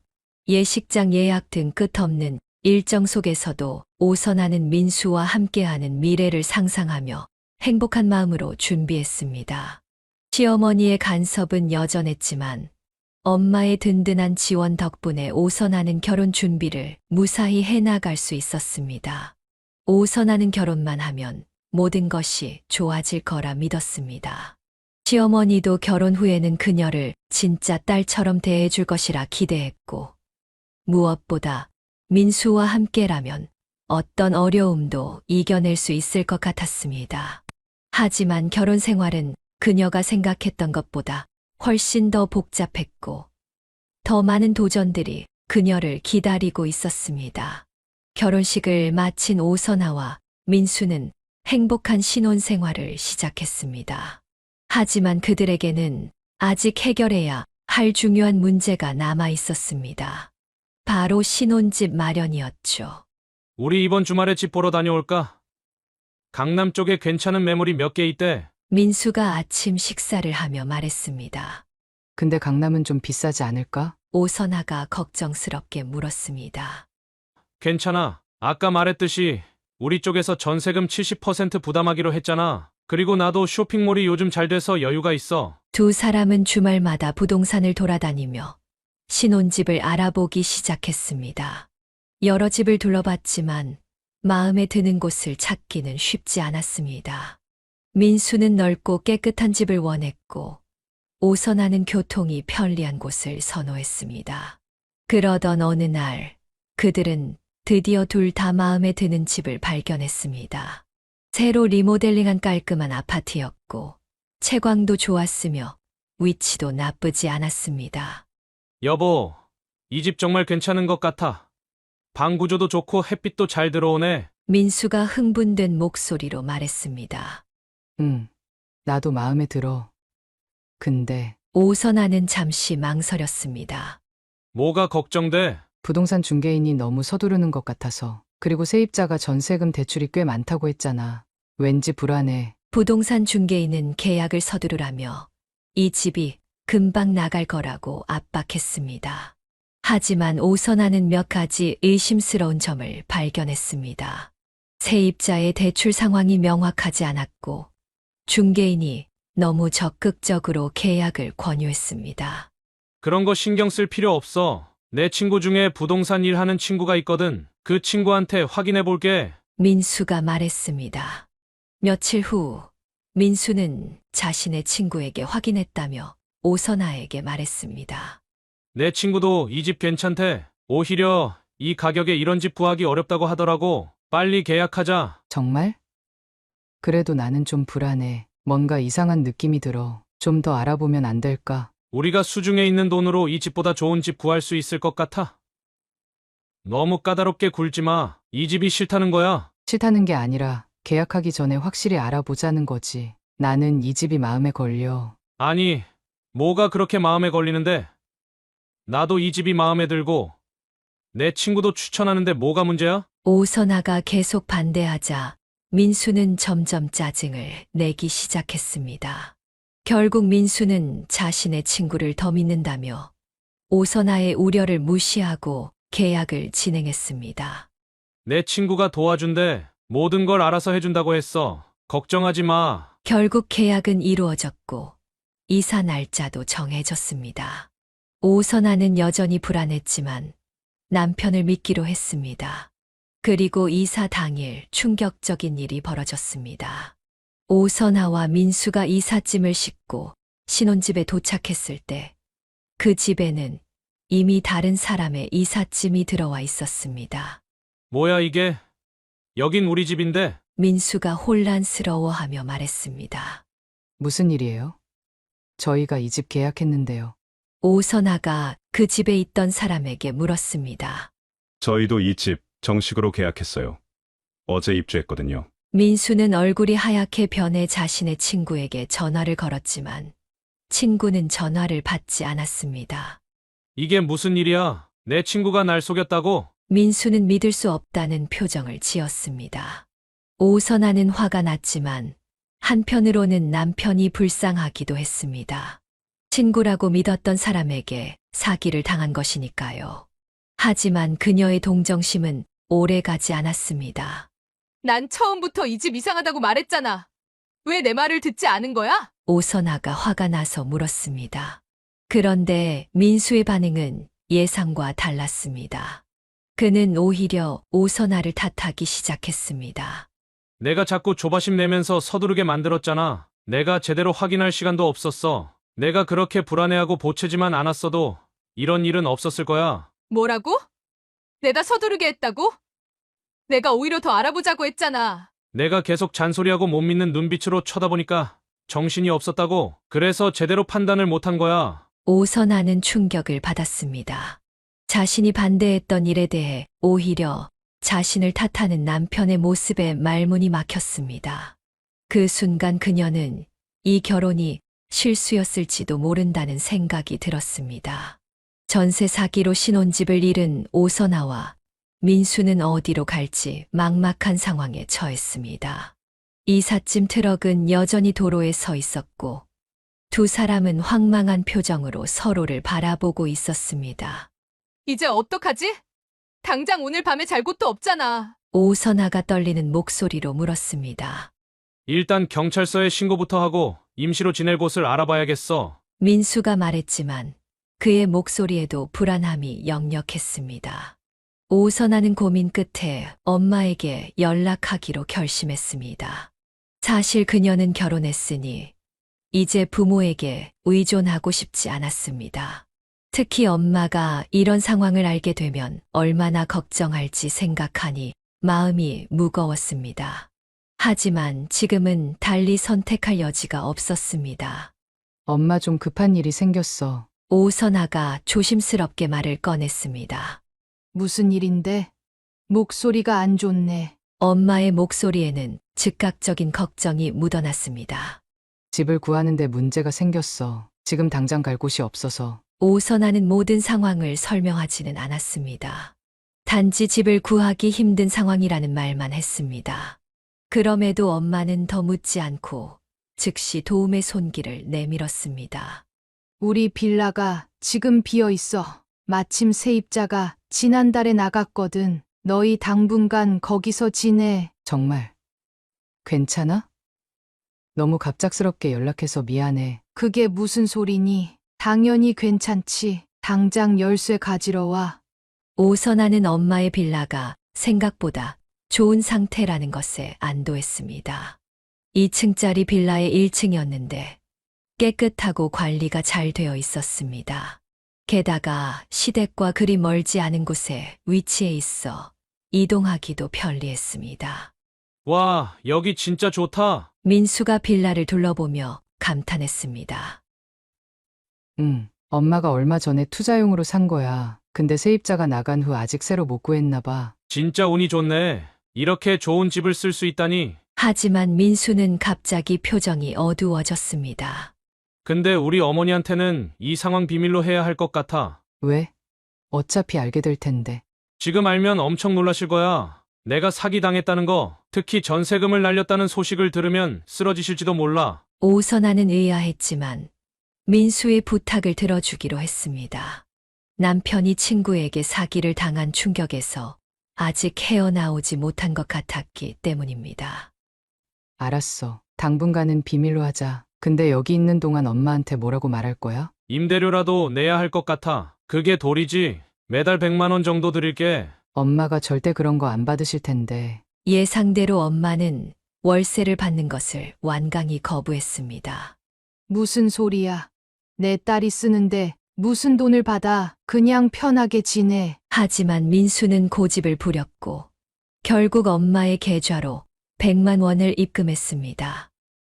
예식장 예약 등 끝없는 일정 속에서도 오선아는 민수와 함께하는 미래를 상상하며 행복한 마음으로 준비했습니다. 시어머니의 간섭은 여전했지만 엄마의 든든한 지원 덕분에 오선아는 결혼 준비를 무사히 해나갈 수 있었습니다. 오선아는 결혼만 하면 모든 것이 좋아질 거라 믿었습니다. 시어머니도 결혼 후에는 그녀를 진짜 딸처럼 대해줄 것이라 기대했고, 무엇보다 민수와 함께라면 어떤 어려움도 이겨낼 수 있을 것 같았습니다. 하지만 결혼 생활은 그녀가 생각했던 것보다 훨씬 더 복잡했고, 더 많은 도전들이 그녀를 기다리고 있었습니다. 결혼식을 마친 오선아와 민수는 행복한 신혼생활을 시작했습니다. 하지만 그들에게는 아직 해결해야 할 중요한 문제가 남아 있었습니다. 바로 신혼집 마련이었죠. 우리 이번 주말에 집 보러 다녀올까? 강남 쪽에 괜찮은 매물이 몇 개 있대. 민수가 아침 식사를 하며 말했습니다. 근데 강남은 좀 비싸지 않을까? 오선아가 걱정스럽게 물었습니다. 괜찮아. 아까 말했듯이 우리 쪽에서 전세금 70% 부담하기로 했잖아. 그리고 나도 쇼핑몰이 요즘 잘 돼서 여유가 있어. 두 사람은 주말마다 부동산을 돌아다니며 신혼집을 알아보기 시작했습니다. 여러 집을 둘러봤지만 마음에 드는 곳을 찾기는 쉽지 않았습니다. 민수는 넓고 깨끗한 집을 원했고, 오선아는 교통이 편리한 곳을 선호했습니다. 그러던 어느 날, 그들은 드디어 둘 다 마음에 드는 집을 발견했습니다. 새로 리모델링한 깔끔한 아파트였고, 채광도 좋았으며 위치도 나쁘지 않았습니다. 여보, 이 집 정말 괜찮은 것 같아. 방 구조도 좋고 햇빛도 잘 들어오네. 민수가 흥분된 목소리로 말했습니다. 응, 나도 마음에 들어. 근데 오선아는 잠시 망설였습니다. 뭐가 걱정돼? 부동산 중개인이 너무 서두르는 것 같아서. 그리고 세입자가 전세금 대출이 꽤 많다고 했잖아. 왠지 불안해. 부동산 중개인은 계약을 서두르라며 이 집이 금방 나갈 거라고 압박했습니다. 하지만 오선아는 몇 가지 의심스러운 점을 발견했습니다. 세입자의 대출 상황이 명확하지 않았고, 중개인이 너무 적극적으로 계약을 권유했습니다. 그런 거 신경 쓸 필요 없어. 내 친구 중에 부동산 일하는 친구가 있거든. 그 친구한테 확인해 볼게. 민수가 말했습니다. 며칠 후 민수는 자신의 친구에게 확인했다며 오선아에게 말했습니다. 내 친구도 이 집 괜찮대. 오히려 이 가격에 이런 집 구하기 어렵다고 하더라고. 빨리 계약하자. 정말? 그래도 나는 좀 불안해. 뭔가 이상한 느낌이 들어. 좀 더 알아보면 안 될까? 우리가 수중에 있는 돈으로 이 집보다 좋은 집 구할 수 있을 것 같아. 너무 까다롭게 굴지 마. 이 집이 싫다는 거야. 싫다는 게 아니라 계약하기 전에 확실히 알아보자는 거지. 나는 이 집이 마음에 걸려. 아니, 뭐가 그렇게 마음에 걸리는데? 나도 이 집이 마음에 들고 내 친구도 추천하는데 뭐가 문제야? 오선아가 계속 반대하자 민수는 점점 짜증을 내기 시작했습니다. 결국 민수는 자신의 친구를 더 믿는다며 오선아의 우려를 무시하고 계약을 진행했습니다. 내 친구가 도와준대. 모든 걸 알아서 해준다고 했어. 걱정하지 마. 결국 계약은 이루어졌고 이사 날짜도 정해졌습니다. 오선아는 여전히 불안했지만 남편을 믿기로 했습니다. 그리고 이사 당일 충격적인 일이 벌어졌습니다. 오선아와 민수가 이삿짐을 싣고 신혼집에 도착했을 때 그 집에는 이미 다른 사람의 이삿짐이 들어와 있었습니다. 뭐야 이게? 여긴 우리 집인데. 민수가 혼란스러워하며 말했습니다. 무슨 일이에요? 저희가 이 집 계약했는데요. 오선아가 그 집에 있던 사람에게 물었습니다. 저희도 이 집 정식으로 계약했어요. 어제 입주했거든요. 민수는 얼굴이 하얗게 변해 자신의 친구에게 전화를 걸었지만 친구는 전화를 받지 않았습니다. 이게 무슨 일이야? 내 친구가 날 속였다고? 민수는 믿을 수 없다는 표정을 지었습니다. 오선아는 화가 났지만 한편으로는 남편이 불쌍하기도 했습니다. 친구라고 믿었던 사람에게 사기를 당한 것이니까요. 하지만 그녀의 동정심은 오래 가지 않았습니다. 난 처음부터 이 집 이상하다고 말했잖아. 왜 내 말을 듣지 않은 거야? 오선아가 화가 나서 물었습니다. 그런데 민수의 반응은 예상과 달랐습니다. 그는 오히려 오선아를 탓하기 시작했습니다. 내가 자꾸 조바심 내면서 서두르게 만들었잖아. 내가 제대로 확인할 시간도 없었어. 내가 그렇게 불안해하고 보채지만 않았어도 이런 일은 없었을 거야. 뭐라고? 내가 서두르게 했다고? 내가 오히려 더 알아보자고 했잖아. 내가 계속 잔소리하고 못 믿는 눈빛으로 쳐다보니까 정신이 없었다고. 그래서 제대로 판단을 못한 거야. 오선아는 충격을 받았습니다. 자신이 반대했던 일에 대해 오히려 자신을 탓하는 남편의 모습에 말문이 막혔습니다. 그 순간 그녀는 이 결혼이 실수였을지도 모른다는 생각이 들었습니다. 전세 사기로 신혼집을 잃은 오선아와 민수는 어디로 갈지 막막한 상황에 처했습니다. 이삿짐 트럭은 여전히 도로에 서 있었고 두 사람은 황망한 표정으로 서로를 바라보고 있었습니다. 이제 어떡하지? 당장 오늘 밤에 잘 곳도 없잖아. 오선아가 떨리는 목소리로 물었습니다. 일단 경찰서에 신고부터 하고 임시로 지낼 곳을 알아봐야겠어. 민수가 말했지만 그의 목소리에도 불안함이 역력했습니다. 오선아는 고민 끝에 엄마에게 연락하기로 결심했습니다. 사실 그녀는 결혼했으니 이제 부모에게 의존하고 싶지 않았습니다. 특히 엄마가 이런 상황을 알게 되면 얼마나 걱정할지 생각하니 마음이 무거웠습니다. 하지만 지금은 달리 선택할 여지가 없었습니다. 엄마 좀 급한 일이 생겼어. 오선아가 조심스럽게 말을 꺼냈습니다. 무슨 일인데? 목소리가 안 좋네. 엄마의 목소리에는 즉각적인 걱정이 묻어났습니다. 집을 구하는데 문제가 생겼어. 지금 당장 갈 곳이 없어서. 오선아는 모든 상황을 설명하지는 않았습니다. 단지 집을 구하기 힘든 상황이라는 말만 했습니다. 그럼에도 엄마는 더 묻지 않고 즉시 도움의 손길을 내밀었습니다. 우리 빌라가 지금 비어 있어. 마침 세입자가 지난달에 나갔거든. 너희 당분간 거기서 지내. 정말. 괜찮아? 너무 갑작스럽게 연락해서 미안해. 그게 무슨 소리니? 당연히 괜찮지. 당장 열쇠 가지러 와. 오선아는 엄마의 빌라가 생각보다 좋은 상태라는 것에 안도했습니다. 2층짜리 빌라의 1층이었는데 깨끗하고 관리가 잘 되어 있었습니다. 게다가 시댁과 그리 멀지 않은 곳에 위치해 있어 이동하기도 편리했습니다. 와, 여기 진짜 좋다. 민수가 빌라를 둘러보며 감탄했습니다. 엄마가 얼마 전에 투자용으로 산 거야. 근데 세입자가 나간 후 아직 새로 못 구했나 봐. 진짜 운이 좋네. 이렇게 좋은 집을 쓸 수 있다니. 하지만 민수는 갑자기 표정이 어두워졌습니다. 근데 우리 어머니한테는 이 상황 비밀로 해야 할 것 같아. 왜? 어차피 알게 될 텐데. 지금 알면 엄청 놀라실 거야. 내가 사기당했다는 거, 특히 전세금을 날렸다는 소식을 들으면 쓰러지실지도 몰라. 오선아는 의아했지만 민수의 부탁을 들어주기로 했습니다. 남편이 친구에게 사기를 당한 충격에서 아직 헤어나오지 못한 것 같았기 때문입니다. 알았어. 당분간은 비밀로 하자. 근데 여기 있는 동안 엄마한테 뭐라고 말할 거야? 임대료라도 내야 할 것 같아. 그게 도리지. 매달 100만 원 정도 드릴게. 엄마가 절대 그런 거 안 받으실 텐데. 예상대로 엄마는 월세를 받는 것을 완강히 거부했습니다. 무슨 소리야. 내 딸이 쓰는데 무슨 돈을 받아. 그냥 편하게 지내. 하지만 민수는 고집을 부렸고 결국 엄마의 계좌로 100만 원을 입금했습니다.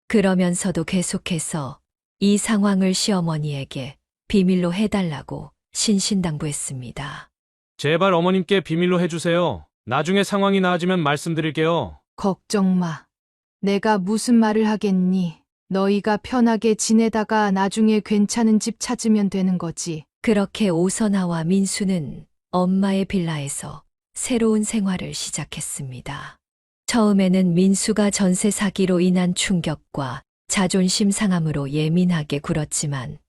그러면서도 계속해서 이 상황을 시어머니에게 비밀로 해달라고 신신당부했습니다. 제발 어머님께 비밀로 해주세요. 나중에 상황이 나아지면 말씀드릴게요. 걱정 마. 내가 무슨 말을 하겠니? 너희가 편하게 지내다가 나중에 괜찮은 집 찾으면 되는 거지. 그렇게 오선아와 민수는 엄마의 빌라에서 새로운 생활을 시작했습니다. 처음에는 민수가 전세 사기로 인한 충격과 자존심 상함으로 예민하게 굴었지만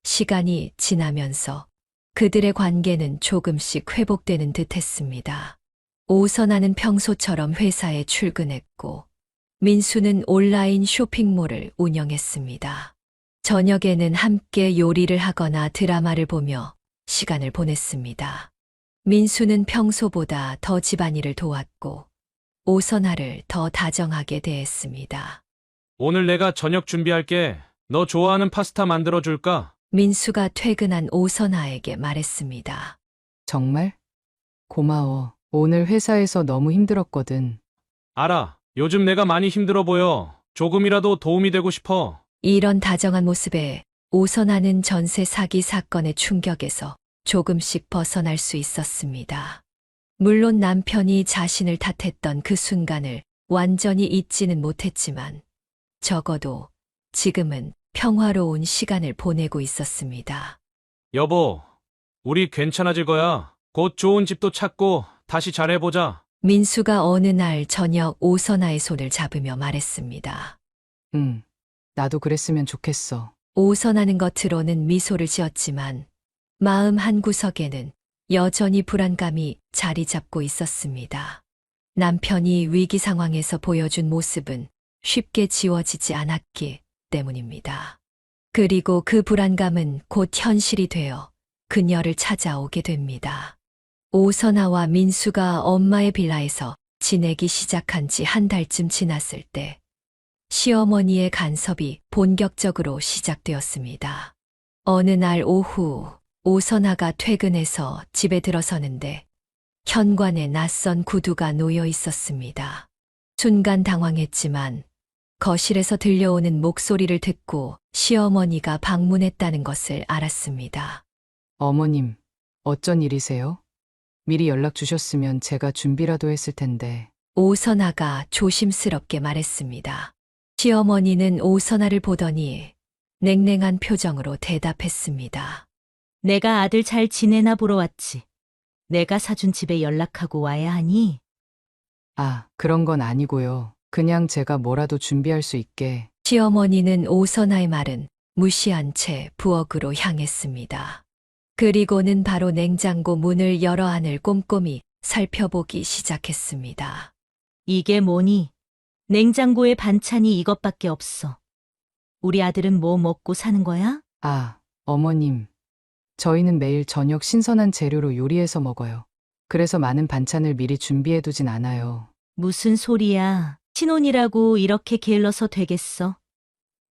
시간이 지나면서 그들의 관계는 조금씩 회복되는 듯 했습니다. 오선아는 평소처럼 회사에 출근했고, 민수는 온라인 쇼핑몰을 운영했습니다. 저녁에는 함께 요리를 하거나 드라마를 보며 시간을 보냈습니다. 민수는 평소보다 더 집안일을 도왔고, 오선아를 더 다정하게 대했습니다. 오늘 내가 저녁 준비할게. 너 좋아하는 파스타 만들어 줄까? 민수가 퇴근한 오선아에게 말했습니다. 정말? 고마워. 오늘 회사에서 너무 힘들었거든. 알아. 요즘 내가 많이 힘들어 보여. 조금이라도 도움이 되고 싶어. 이런 다정한 모습에 오선아는 전세 사기 사건의 충격에서 조금씩 벗어날 수 있었습니다. 물론 남편이 자신을 탓했던 그 순간을 완전히 잊지는 못했지만 적어도 지금은 평화로운 시간을 보내고 있었습니다. 여보, 우리 괜찮아질 거야. 곧 좋은 집도 찾고 다시 잘해보자. 민수가 어느 날 저녁 오선아의 손을 잡으며 말했습니다. 응. 나도 그랬으면 좋겠어. 오선아는 겉으로는 미소를 지었지만 마음 한구석에는 여전히 불안감이 자리 잡고 있었습니다. 남편이 위기 상황에서 보여준 모습은 쉽게 지워지지 않았기 때문입니다. 그리고 그 불안감은 곧 현실이 되어 그녀를 찾아오게 됩니다. 오선아와 민수가 엄마의 빌라에서 지내기 시작한 지 한 달쯤 지났을 때 시어머니의 간섭이 본격적으로 시작되었습니다. 어느 날 오후 오선아가 퇴근해서 집에 들어서는데 현관에 낯선 구두가 놓여 있었습니다. 순간 당황했지만 거실에서 들려오는 목소리를 듣고 시어머니가 방문했다는 것을 알았습니다. 어머님, 어쩐 일이세요? 미리 연락 주셨으면 제가 준비라도 했을 텐데. 오선아가 조심스럽게 말했습니다. 시어머니는 오선아를 보더니 냉랭한 표정으로 대답했습니다. 내가 아들 잘 지내나 보러 왔지. 내가 사준 집에 연락하고 와야 하니? 아, 그런 건 아니고요. 그냥 제가 뭐라도 준비할 수 있게. 시어머니는 오선아의 말은 무시한 채 부엌으로 향했습니다. 그리고는 바로 냉장고 문을 열어 안을 꼼꼼히 살펴보기 시작했습니다. 이게 뭐니? 냉장고에 반찬이 이것밖에 없어. 우리 아들은 뭐 먹고 사는 거야? 아, 어머님. 저희는 매일 저녁 신선한 재료로 요리해서 먹어요. 그래서 많은 반찬을 미리 준비해두진 않아요. 무슨 소리야. 신혼이라고 이렇게 게을러서 되겠어.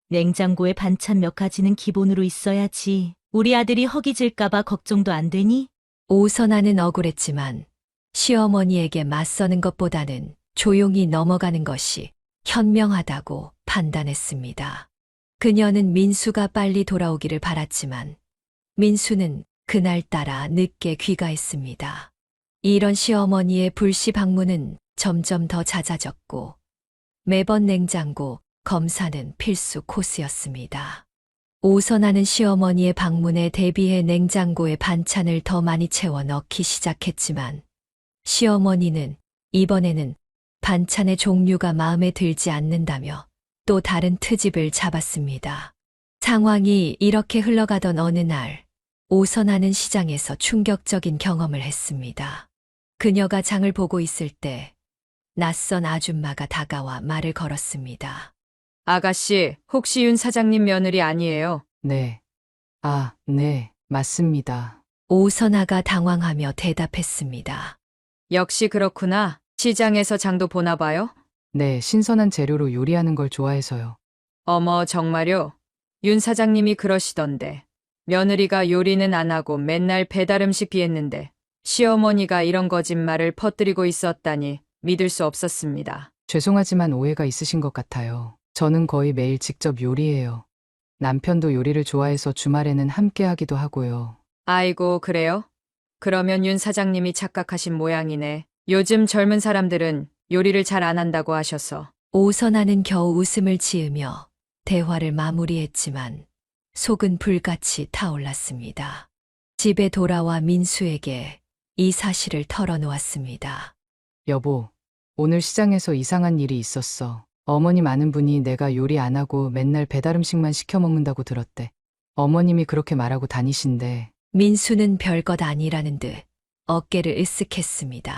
냉장고에 반찬 몇 가지는 기본으로 있어야지. 우리 아들이 허기질까봐 걱정도 안 되니? 오선아는 억울했지만 시어머니에게 맞서는 것보다는 조용히 넘어가는 것이 현명하다고 판단했습니다. 그녀는 민수가 빨리 돌아오기를 바랐지만 민수는 그날따라 늦게 귀가했습니다. 이런 시어머니의 불시 방문은 점점 더 잦아졌고 매번 냉장고 검사는 필수 코스였습니다. 오선아는 시어머니의 방문에 대비해 냉장고에 반찬을 더 많이 채워 넣기 시작했지만 시어머니는 이번에는 반찬의 종류가 마음에 들지 않는다며 또 다른 트집을 잡았습니다. 상황이 이렇게 흘러가던 어느 날 오선아는 시장에서 충격적인 경험을 했습니다. 그녀가 장을 보고 있을 때 낯선 아줌마가 다가와 말을 걸었습니다. 아가씨, 혹시 윤 사장님 며느리 아니에요? 네. 아, 네, 맞습니다. 오선아가 당황하며 대답했습니다. 역시 그렇구나. 시장에서 장도 보나 봐요? 네, 신선한 재료로 요리하는 걸 좋아해서요. 어머, 정말요? 윤 사장님이 그러시던데. 며느리가 요리는 안 하고 맨날 배달 음식 비했는데 시어머니가 이런 거짓말을 퍼뜨리고 있었다니 믿을 수 없었습니다. 죄송하지만 오해가 있으신 것 같아요. 저는 거의 매일 직접 요리해요. 남편도 요리를 좋아해서 주말에는 함께 하기도 하고요. 아이고, 그래요? 그러면 윤 사장님이 착각하신 모양이네. 요즘 젊은 사람들은 요리를 잘 안 한다고 하셔서. 오선아는 겨우 웃음을 지으며 대화를 마무리했지만 속은 불같이 타올랐습니다. 집에 돌아와 민수에게 이 사실을 털어놓았습니다. 여보, 오늘 시장에서 이상한 일이 있었어. 어머님 아는 분이 내가 요리 안 하고 맨날 배달 음식만 시켜 먹는다고 들었대. 어머님이 그렇게 말하고 다니신대. 민수는 별것 아니라는 듯 어깨를 으쓱했습니다.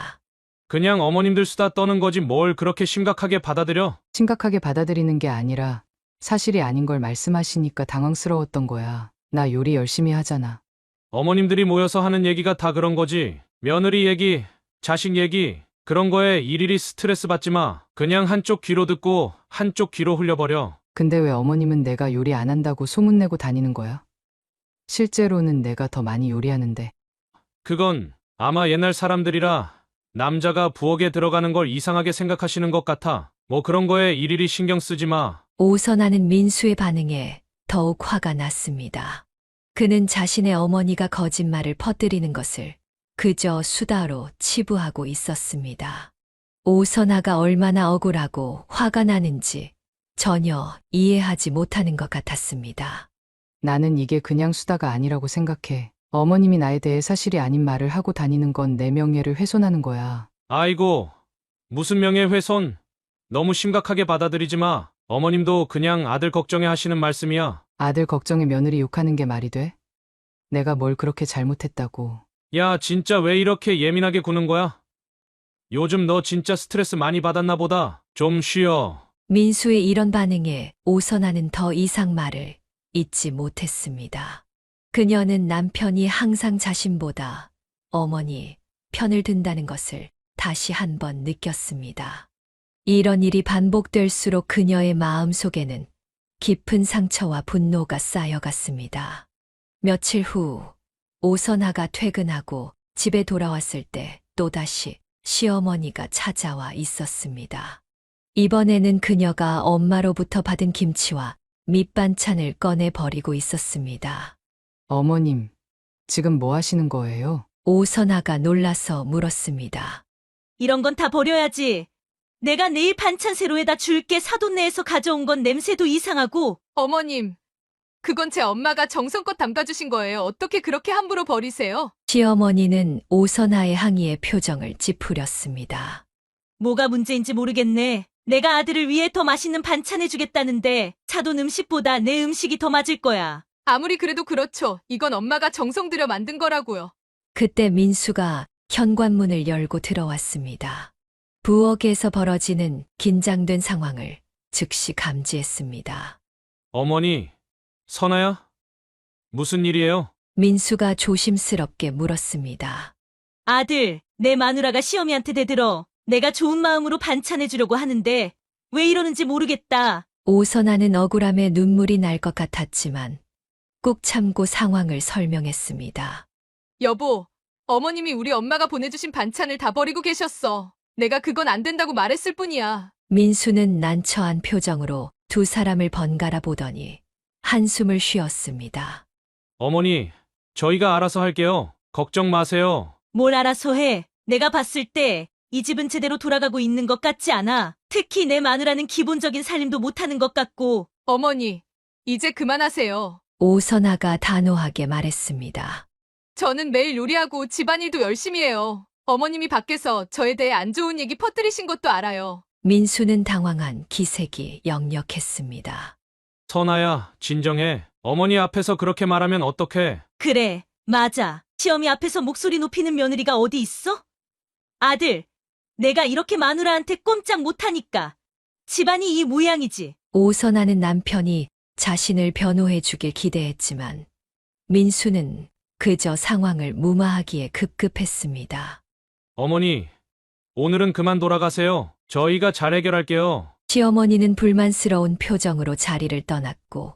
그냥 어머님들 수다 떠는 거지 뭘 그렇게 심각하게 받아들여? 심각하게 받아들이는 게 아니라 사실이 아닌 걸 말씀하시니까 당황스러웠던 거야. 나 요리 열심히 하잖아. 어머님들이 모여서 하는 얘기가 다 그런 거지. 며느리 얘기, 자식 얘기, 그런 거에 일일이 스트레스 받지 마. 그냥 한쪽 귀로 듣고 한쪽 귀로 흘려버려. 근데 왜 어머님은 내가 요리 안 한다고 소문내고 다니는 거야? 실제로는 내가 더 많이 요리하는데. 그건 아마 옛날 사람들이라 남자가 부엌에 들어가는 걸 이상하게 생각하시는 것 같아. 뭐 그런 거에 일일이 신경 쓰지 마. 오선하는 민수의 반응에 더욱 화가 났습니다. 그는 자신의 어머니가 거짓말을 퍼뜨리는 것을 그저 수다로 치부하고 있었습니다. 오선아가 얼마나 억울하고 화가 나는지 전혀 이해하지 못하는 것 같았습니다. 나는 이게 그냥 수다가 아니라고 생각해. 어머님이 나에 대해 사실이 아닌 말을 하고 다니는 건 내 명예를 훼손하는 거야. 아이고, 무슨 명예훼손? 너무 심각하게 받아들이지 마. 어머님도 그냥 아들 걱정해 하시는 말씀이야. 아들 걱정에 며느리 욕하는 게 말이 돼? 내가 뭘 그렇게 잘못했다고. 야, 진짜 왜 이렇게 예민하게 구는 거야? 요즘 너 진짜 스트레스 많이 받았나 보다. 좀 쉬어. 민수의 이런 반응에 오선아는 더 이상 말을 잇지 못했습니다. 그녀는 남편이 항상 자신보다 어머니 편을 든다는 것을 다시 한번 느꼈습니다. 이런 일이 반복될수록 그녀의 마음속에는 깊은 상처와 분노가 쌓여갔습니다. 며칠 후 오선아가 퇴근하고 집에 돌아왔을 때 또다시 시어머니가 찾아와 있었습니다. 이번에는 그녀가 엄마로부터 받은 김치와 밑반찬을 꺼내 버리고 있었습니다. 어머님, 지금 뭐 하시는 거예요? 오선아가 놀라서 물었습니다. 이런 건 다 버려야지. 내가 내일 반찬 세로에다 줄게. 사돈 내에서 가져온 건 냄새도 이상하고. 어머님, 그건 제 엄마가 정성껏 담가주신 거예요. 어떻게 그렇게 함부로 버리세요? 시어머니는 오선아의 항의의 표정을 찌푸렸습니다. 뭐가 문제인지 모르겠네. 내가 아들을 위해 더 맛있는 반찬 해주겠다는데 사돈 음식보다 내 음식이 더 맞을 거야. 아무리 그래도 그렇죠. 이건 엄마가 정성 들여 만든 거라고요. 그때 민수가 현관문을 열고 들어왔습니다. 부엌에서 벌어지는 긴장된 상황을 즉시 감지했습니다. 어머니, 선아야? 무슨 일이에요? 민수가 조심스럽게 물었습니다. 아들, 내 마누라가 시어미한테 대들어. 내가 좋은 마음으로 반찬해주려고 하는데 왜 이러는지 모르겠다. 오선아는 억울함에 눈물이 날 것 같았지만 꾹 참고 상황을 설명했습니다. 여보, 어머님이 우리 엄마가 보내주신 반찬을 다 버리고 계셨어. 내가 그건 안 된다고 말했을 뿐이야. 민수는 난처한 표정으로 두 사람을 번갈아 보더니 한숨을 쉬었습니다. 어머니, 저희가 알아서 할게요. 걱정 마세요. 뭘 알아서 해. 내가 봤을 때 이 집은 제대로 돌아가고 있는 것 같지 않아. 특히 내 마누라는 기본적인 살림도 못하는 것 같고. 어머니, 이제 그만하세요. 오선아가 단호하게 말했습니다. 저는 매일 요리하고 집안일도 열심히 해요. 어머님이 밖에서 저에 대해 안 좋은 얘기 퍼뜨리신 것도 알아요. 민수는 당황한 기색이 역력했습니다. 선아야, 진정해. 어머니 앞에서 그렇게 말하면 어떡해? 그래, 맞아. 시어미 앞에서 목소리 높이는 며느리가 어디 있어? 아들, 내가 이렇게 마누라한테 꼼짝 못하니까 집안이 이 모양이지. 오선아는 남편이 자신을 변호해주길 기대했지만 민수는 그저 상황을 무마하기에 급급했습니다. 어머니, 오늘은 그만 돌아가세요. 저희가 잘 해결할게요. 시어머니는 불만스러운 표정으로 자리를 떠났고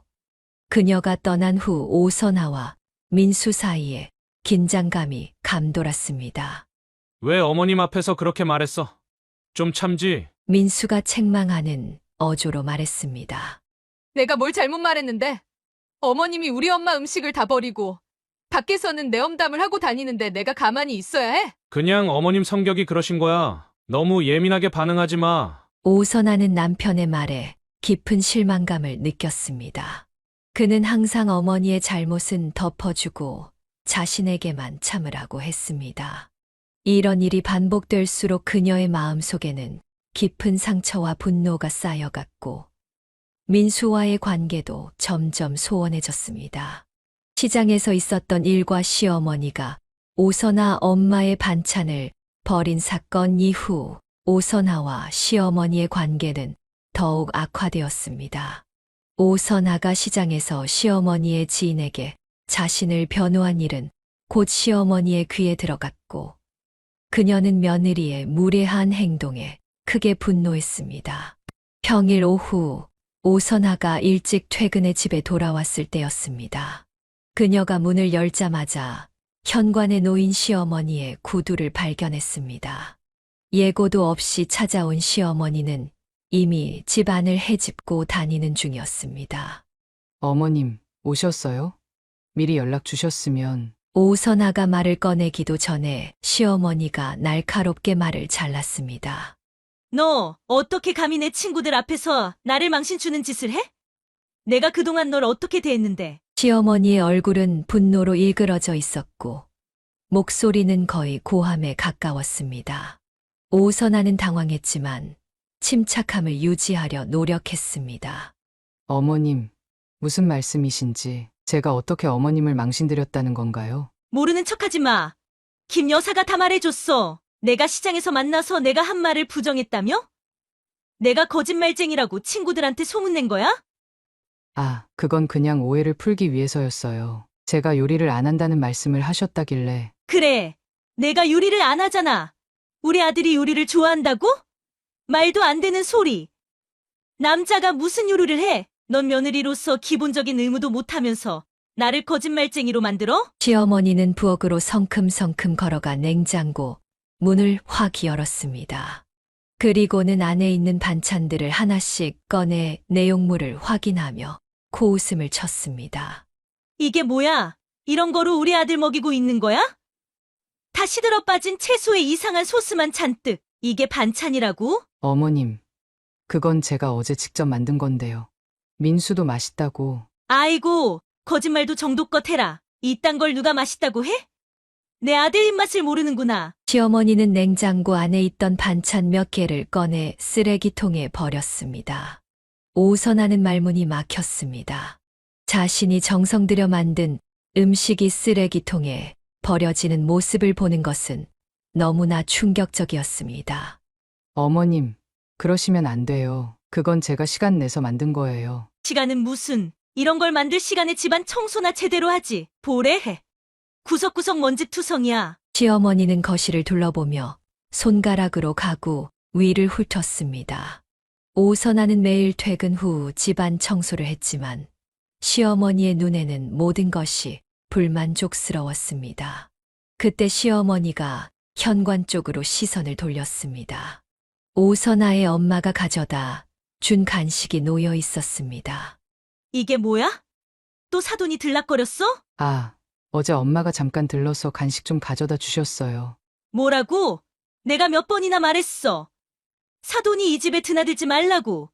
그녀가 떠난 후 오선아와 민수 사이에 긴장감이 감돌았습니다. 왜 어머님 앞에서 그렇게 말했어? 좀 참지. 민수가 책망하는 어조로 말했습니다. 내가 뭘 잘못 말했는데? 어머님이 우리 엄마 음식을 다 버리고 밖에서는 내엄담을 하고 다니는데 내가 가만히 있어야 해? 그냥 어머님 성격이 그러신 거야. 너무 예민하게 반응하지 마. 오선아는 남편의 말에 깊은 실망감을 느꼈습니다. 그는 항상 어머니의 잘못은 덮어주고 자신에게만 참으라고 했습니다. 이런 일이 반복될수록 그녀의 마음속에는 깊은 상처와 분노가 쌓여갔고 민수와의 관계도 점점 소원해졌습니다. 시장에서 있었던 일과 시어머니가 오선아 엄마의 반찬을 벌인 사건 이후 오선아와 시어머니의 관계는 더욱 악화되었습니다. 오선아가 시장에서 시어머니의 지인에게 자신을 변호한 일은 곧 시어머니의 귀에 들어갔고 그녀는 며느리의 무례한 행동에 크게 분노했습니다. 평일 오후 오선아가 일찍 퇴근해 집에 돌아왔을 때였습니다. 그녀가 문을 열자마자 현관에 놓인 시어머니의 구두를 발견했습니다. 예고도 없이 찾아온 시어머니는 이미 집안을 헤집고 다니는 중이었습니다. 어머님, 오셨어요? 미리 연락 주셨으면. 오선아가 말을 꺼내기도 전에 시어머니가 날카롭게 말을 잘랐습니다. 너 어떻게 감히 내 친구들 앞에서 나를 망신 주는 짓을 해? 내가 그동안 널 어떻게 대했는데? 시어머니의 얼굴은 분노로 일그러져 있었고 목소리는 거의 고함에 가까웠습니다. 오선아는 당황했지만 침착함을 유지하려 노력했습니다. 어머님, 무슨 말씀이신지. 제가 어떻게 어머님을 망신드렸다는 건가요? 모르는 척하지 마. 김 여사가 다 말해줬어. 내가 시장에서 만나서 내가 한 말을 부정했다며? 내가 거짓말쟁이라고 친구들한테 소문낸 거야? 아, 그건 그냥 오해를 풀기 위해서였어요. 제가 요리를 안 한다는 말씀을 하셨다길래. 그래. 내가 요리를 안 하잖아. 우리 아들이 요리를 좋아한다고? 말도 안 되는 소리. 남자가 무슨 요리를 해? 넌 며느리로서 기본적인 의무도 못하면서 나를 거짓말쟁이로 만들어? 시어머니는 부엌으로 성큼성큼 걸어가 냉장고 문을 확 열었습니다. 그리고는 안에 있는 반찬들을 하나씩 꺼내 내용물을 확인하며 코웃음을 쳤습니다. 이게 뭐야? 이런 거로 우리 아들 먹이고 있는 거야? 다 시들어 빠진 채소에 이상한 소스만 잔뜩. 이게 반찬이라고? 어머님, 그건 제가 어제 직접 만든 건데요. 민수도 맛있다고. 아이고, 거짓말도 정도껏 해라. 이딴 걸 누가 맛있다고 해? 내 아들 입맛을 모르는구나. 시어머니는 냉장고 안에 있던 반찬 몇 개를 꺼내 쓰레기통에 버렸습니다. 오선하는 말문이 막혔습니다. 자신이 정성 들여 만든 음식이 쓰레기통에 버려지는 모습을 보는 것은 너무나 충격적이었습니다. 어머님, 그러시면 안 돼요. 그건 제가 시간 내서 만든 거예요. 시간은 무슨, 이런 걸 만들 시간에 집안 청소나 제대로 하지. 보래해. 구석구석 먼지투성이야. 시어머니는 거실을 둘러보며 손가락으로 가구 위를 훑었습니다. 오선아는 매일 퇴근 후 집안 청소를 했지만 시어머니의 눈에는 모든 것이 불만족스러웠습니다. 그때 시어머니가 현관 쪽으로 시선을 돌렸습니다. 오선아의 엄마가 가져다 준 간식이 놓여 있었습니다. 이게 뭐야? 또 사돈이 들락거렸어? 아, 어제 엄마가 잠깐 들러서 간식 좀 가져다 주셨어요. 뭐라고? 내가 몇 번이나 말했어. 사돈이 이 집에 드나들지 말라고.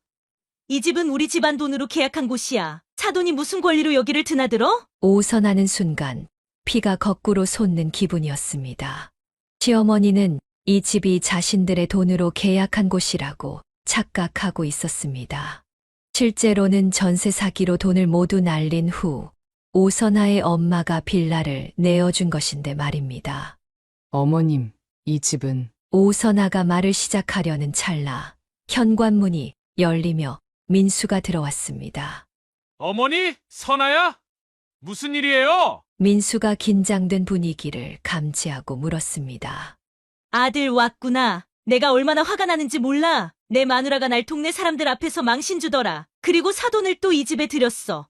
이 집은 우리 집안 돈으로 계약한 곳이야. 사돈이 무슨 권리로 여기를 드나들어? 오선하는 순간 피가 거꾸로 솟는 기분이었습니다. 시어머니는 이 집이 자신들의 돈으로 계약한 곳이라고 착각하고 있었습니다. 실제로는 전세 사기로 돈을 모두 날린 후 오선아의 엄마가 빌라를 내어준 것인데 말입니다. 어머님, 이 집은. 오선아가 말을 시작하려는 찰나 현관문이 열리며 민수가 들어왔습니다. 어머니? 선아야? 무슨 일이에요? 민수가 긴장된 분위기를 감지하고 물었습니다. 아들 왔구나. 내가 얼마나 화가 나는지 몰라. 내 마누라가 날 동네 사람들 앞에서 망신 주더라. 그리고 사돈을 또 이 집에 들였어.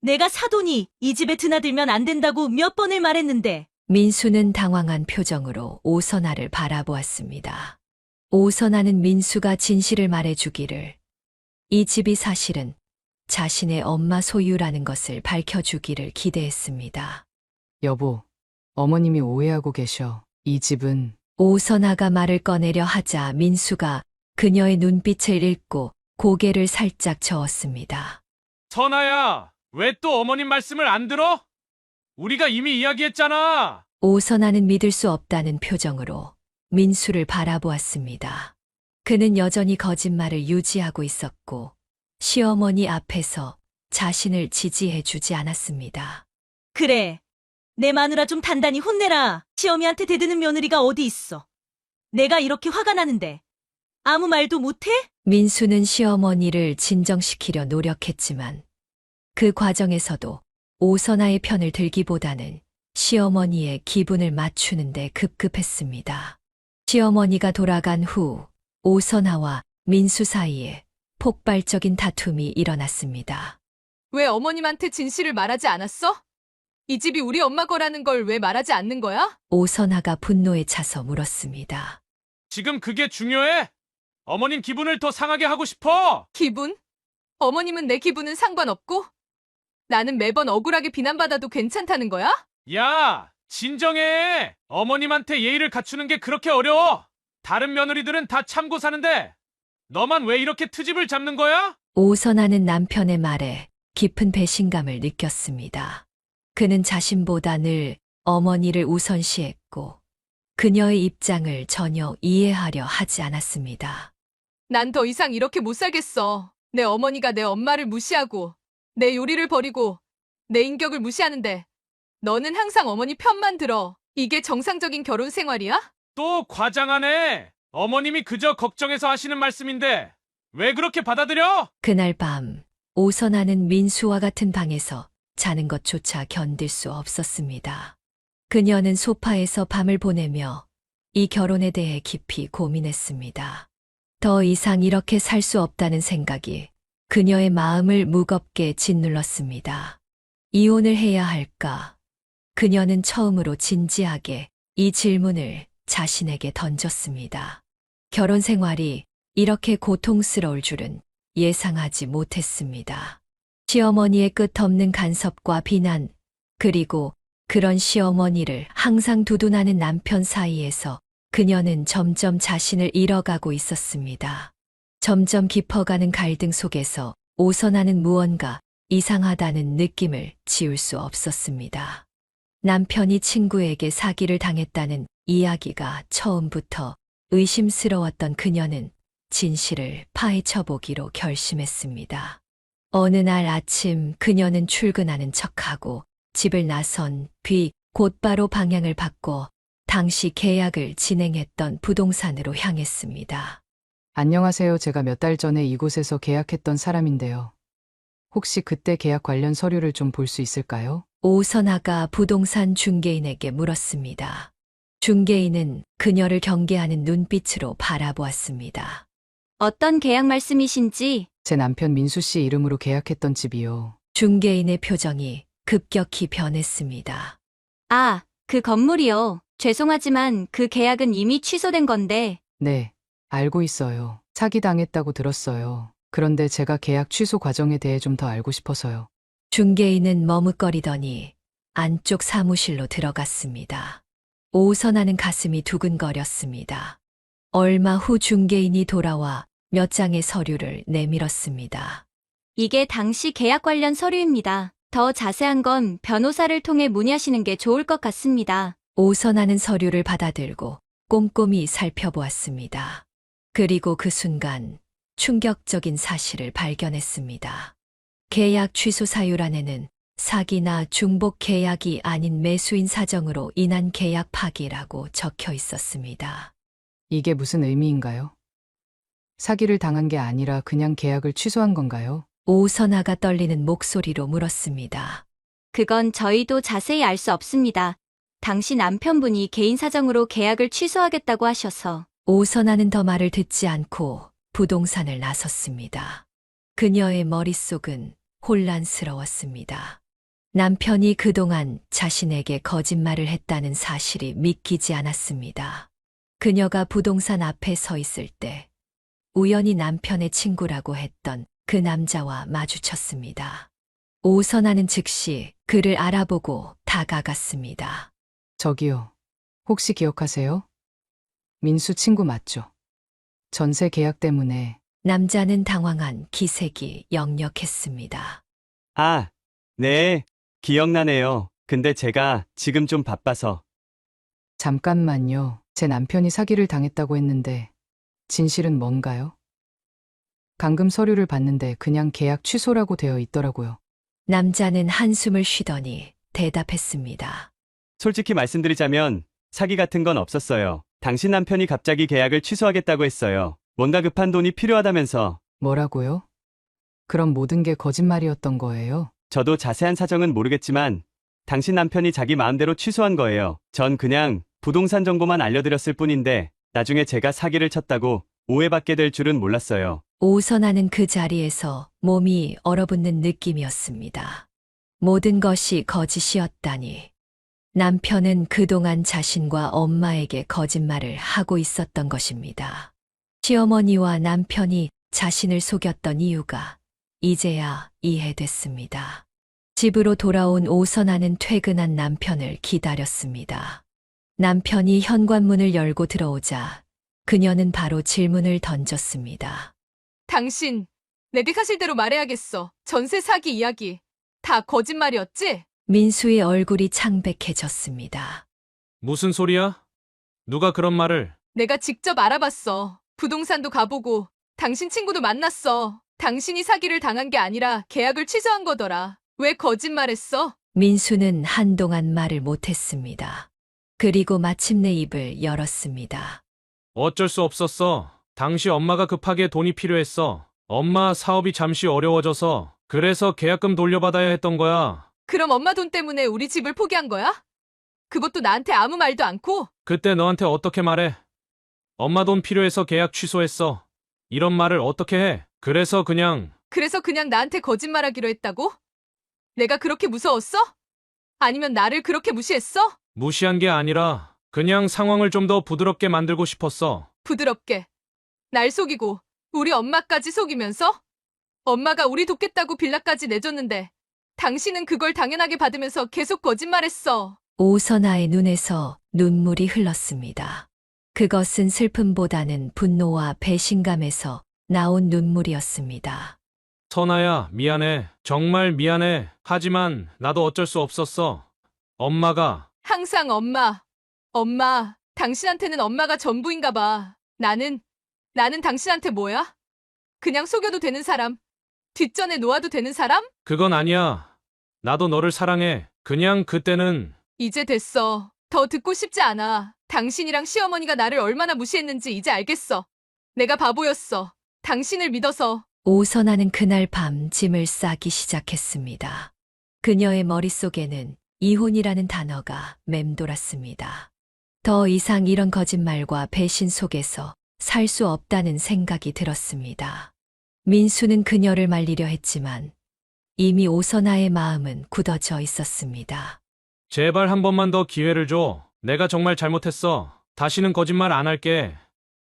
내가 사돈이 이 집에 드나들면 안 된다고 몇 번을 말했는데. 민수는 당황한 표정으로 오선아를 바라보았습니다. 오선아는 민수가 진실을 말해주기를, 이 집이 사실은 자신의 엄마 소유라는 것을 밝혀주기를 기대했습니다. 여보, 어머님이 오해하고 계셔. 이 집은. 오선아가 말을 꺼내려 하자 민수가 그녀의 눈빛을 읽고 고개를 살짝 저었습니다. 선아야, 왜 또 어머님 말씀을 안 들어? 우리가 이미 이야기했잖아. 오선아는 믿을 수 없다는 표정으로 민수를 바라보았습니다. 그는 여전히 거짓말을 유지하고 있었고 시어머니 앞에서 자신을 지지해주지 않았습니다. 그래. 내 마누라 좀 단단히 혼내라. 시어미한테 대드는 며느리가 어디 있어. 내가 이렇게 화가 나는데 아무 말도 못해? 민수는 시어머니를 진정시키려 노력했지만 그 과정에서도 오선아의 편을 들기보다는 시어머니의 기분을 맞추는데 급급했습니다. 시어머니가 돌아간 후 오선아와 민수 사이에 폭발적인 다툼이 일어났습니다. 왜 어머님한테 진실을 말하지 않았어? 이 집이 우리 엄마 거라는 걸 왜 말하지 않는 거야? 오선아가 분노에 차서 물었습니다. 지금 그게 중요해? 어머님 기분을 더 상하게 하고 싶어! 기분? 어머님은 내 기분은 상관없고? 나는 매번 억울하게 비난받아도 괜찮다는 거야? 야, 진정해! 어머님한테 예의를 갖추는 게 그렇게 어려워! 다른 며느리들은 다 참고 사는데 너만 왜 이렇게 트집을 잡는 거야? 오선아는 남편의 말에 깊은 배신감을 느꼈습니다. 그는 자신보다 늘 어머니를 우선시했고 그녀의 입장을 전혀 이해하려 하지 않았습니다. 난 더 이상 이렇게 못 살겠어. 내 어머니가 내 엄마를 무시하고 내 요리를 버리고 내 인격을 무시하는데 너는 항상 어머니 편만 들어. 이게 정상적인 결혼 생활이야? 또 과장하네! 어머님이 그저 걱정해서 하시는 말씀인데 왜 그렇게 받아들여? 그날 밤 오선아는 민수와 같은 방에서 자는 것조차 견딜 수 없었습니다. 그녀는 소파에서 밤을 보내며 이 결혼에 대해 깊이 고민했습니다. 더 이상 이렇게 살 수 없다는 생각이 그녀의 마음을 무겁게 짓눌렀습니다. 이혼을 해야 할까? 그녀는 처음으로 진지하게 이 질문을 자신에게 던졌습니다. 결혼 생활이 이렇게 고통스러울 줄은 예상하지 못했습니다. 시어머니의 끝없는 간섭과 비난, 그리고 그런 시어머니를 항상 두둔하는 남편 사이에서 그녀는 점점 자신을 잃어가고 있었습니다. 점점 깊어가는 갈등 속에서 오선아는 무언가 이상하다는 느낌을 지울 수 없었습니다. 남편이 친구에게 사기를 당했다는 이야기가 처음부터 의심스러웠던 그녀는 진실을 파헤쳐보기로 결심했습니다. 어느 날 아침 그녀는 출근하는 척하고 집을 나선 뒤 곧바로 방향을 바꿔 당시 계약을 진행했던 부동산으로 향했습니다. 안녕하세요. 제가 몇 달 전에 이곳에서 계약했던 사람인데요. 혹시 그때 계약 관련 서류를 좀 볼 수 있을까요? 오선아가 부동산 중개인에게 물었습니다. 중개인은 그녀를 경계하는 눈빛으로 바라보았습니다. 어떤 계약 말씀이신지. 제 남편 민수 씨 이름으로 계약했던 집이요. 중개인의 표정이 급격히 변했습니다. 아, 그 건물이요. 죄송하지만 그 계약은 이미 취소된 건데. 네, 알고 있어요. 사기당했다고 들었어요. 그런데 제가 계약 취소 과정에 대해 좀 더 알고 싶어서요. 중개인은 머뭇거리더니 안쪽 사무실로 들어갔습니다. 오선아는 가슴이 두근거렸습니다. 얼마 후 중개인이 돌아와 몇 장의 서류를 내밀었습니다. 이게 당시 계약 관련 서류입니다. 더 자세한 건 변호사를 통해 문의하시는 게 좋을 것 같습니다. 오선아는 서류를 받아들고 꼼꼼히 살펴보았습니다. 그리고 그 순간 충격적인 사실을 발견했습니다. 계약 취소 사유란에는 사기나 중복 계약이 아닌 매수인 사정으로 인한 계약 파기라고 적혀 있었습니다. 이게 무슨 의미인가요? 사기를 당한 게 아니라 그냥 계약을 취소한 건가요? 오선아가 떨리는 목소리로 물었습니다. 그건 저희도 자세히 알 수 없습니다. 당시 남편분이 개인 사정으로 계약을 취소하겠다고 하셔서. 오선아는 더 말을 듣지 않고 부동산을 나섰습니다. 그녀의 머릿속은 혼란스러웠습니다. 남편이 그동안 자신에게 거짓말을 했다는 사실이 믿기지 않았습니다. 그녀가 부동산 앞에 서 있을 때 우연히 남편의 친구라고 했던 그 남자와 마주쳤습니다. 오선아는 즉시 그를 알아보고 다가갔습니다. 저기요. 혹시 기억하세요? 민수 친구 맞죠? 전세 계약 때문에. 남자는 당황한 기색이 역력했습니다. 아, 네, 기억나네요. 근데 제가 지금 좀 바빠서. 잠깐만요. 제 남편이 사기를 당했다고 했는데 진실은 뭔가요? 감금 서류를 봤는데 그냥 계약 취소라고 되어 있더라고요. 남자는 한숨을 쉬더니 대답했습니다. 솔직히 말씀드리자면 사기 같은 건 없었어요. 당신 남편이 갑자기 계약을 취소하겠다고 했어요. 뭔가 급한 돈이 필요하다면서. 뭐라고요? 그럼 모든 게 거짓말이었던 거예요? 저도 자세한 사정은 모르겠지만 당신 남편이 자기 마음대로 취소한 거예요. 전 그냥 부동산 정보만 알려드렸을 뿐인데 나중에 제가 사기를 쳤다고 오해받게 될 줄은 몰랐어요. 오선아는 그 자리에서 몸이 얼어붙는 느낌이었습니다. 모든 것이 거짓이었다니. 남편은 그동안 자신과 엄마에게 거짓말을 하고 있었던 것입니다. 시어머니와 남편이 자신을 속였던 이유가 이제야 이해됐습니다. 집으로 돌아온 오선아는 퇴근한 남편을 기다렸습니다. 남편이 현관문을 열고 들어오자 그녀는 바로 질문을 던졌습니다. 당신, 내게 사실대로 말해야겠어. 전세 사기 이야기. 다 거짓말이었지? 민수의 얼굴이 창백해졌습니다. 무슨 소리야? 누가 그런 말을? 내가 직접 알아봤어. 부동산도 가보고 당신 친구도 만났어. 당신이 사기를 당한 게 아니라 계약을 취소한 거더라. 왜 거짓말했어? 민수는 한동안 말을 못했습니다. 그리고 마침내 입을 열었습니다. 어쩔 수 없었어. 당시 엄마가 급하게 돈이 필요했어. 엄마 사업이 잠시 어려워져서 그래서 계약금 돌려받아야 했던 거야. 그럼 엄마 돈 때문에 우리 집을 포기한 거야? 그것도 나한테 아무 말도 않고? 그때 너한테 어떻게 말해? 엄마 돈 필요해서 계약 취소했어. 이런 말을 어떻게 해? 그래서 그냥 나한테 거짓말하기로 했다고? 내가 그렇게 무서웠어? 아니면 나를 그렇게 무시했어? 무시한 게 아니라 그냥 상황을 좀 더 부드럽게 만들고 싶었어. 부드럽게. 날 속이고 우리 엄마까지 속이면서? 엄마가 우리 돕겠다고 빌라까지 내줬는데 당신은 그걸 당연하게 받으면서 계속 거짓말했어. 오선아의 눈에서 눈물이 흘렀습니다. 그것은 슬픔보다는 분노와 배신감에서 나온 눈물이었습니다. 선아야, 미안해. 정말 미안해. 하지만 나도 어쩔 수 없었어. 엄마가 항상 엄마. 엄마, 당신한테는 엄마가 전부인가 봐. 나는 당신한테 뭐야? 그냥 속여도 되는 사람? 뒷전에 놓아도 되는 사람? 그건 아니야. 나도 너를 사랑해. 그냥 그때는 이제 됐어. 더 듣고 싶지 않아. 당신이랑 시어머니가 나를 얼마나 무시했는지 이제 알겠어. 내가 바보였어. 당신을 믿어서. 오선아는 그날 밤 짐을 싸기 시작했습니다. 그녀의 머릿속에는 이혼이라는 단어가 맴돌았습니다. 더 이상 이런 거짓말과 배신 속에서 살 수 없다는 생각이 들었습니다. 민수는 그녀를 말리려 했지만 이미 오선아의 마음은 굳어져 있었습니다. 제발 한 번만 더 기회를 줘. 내가 정말 잘못했어. 다시는 거짓말 안 할게.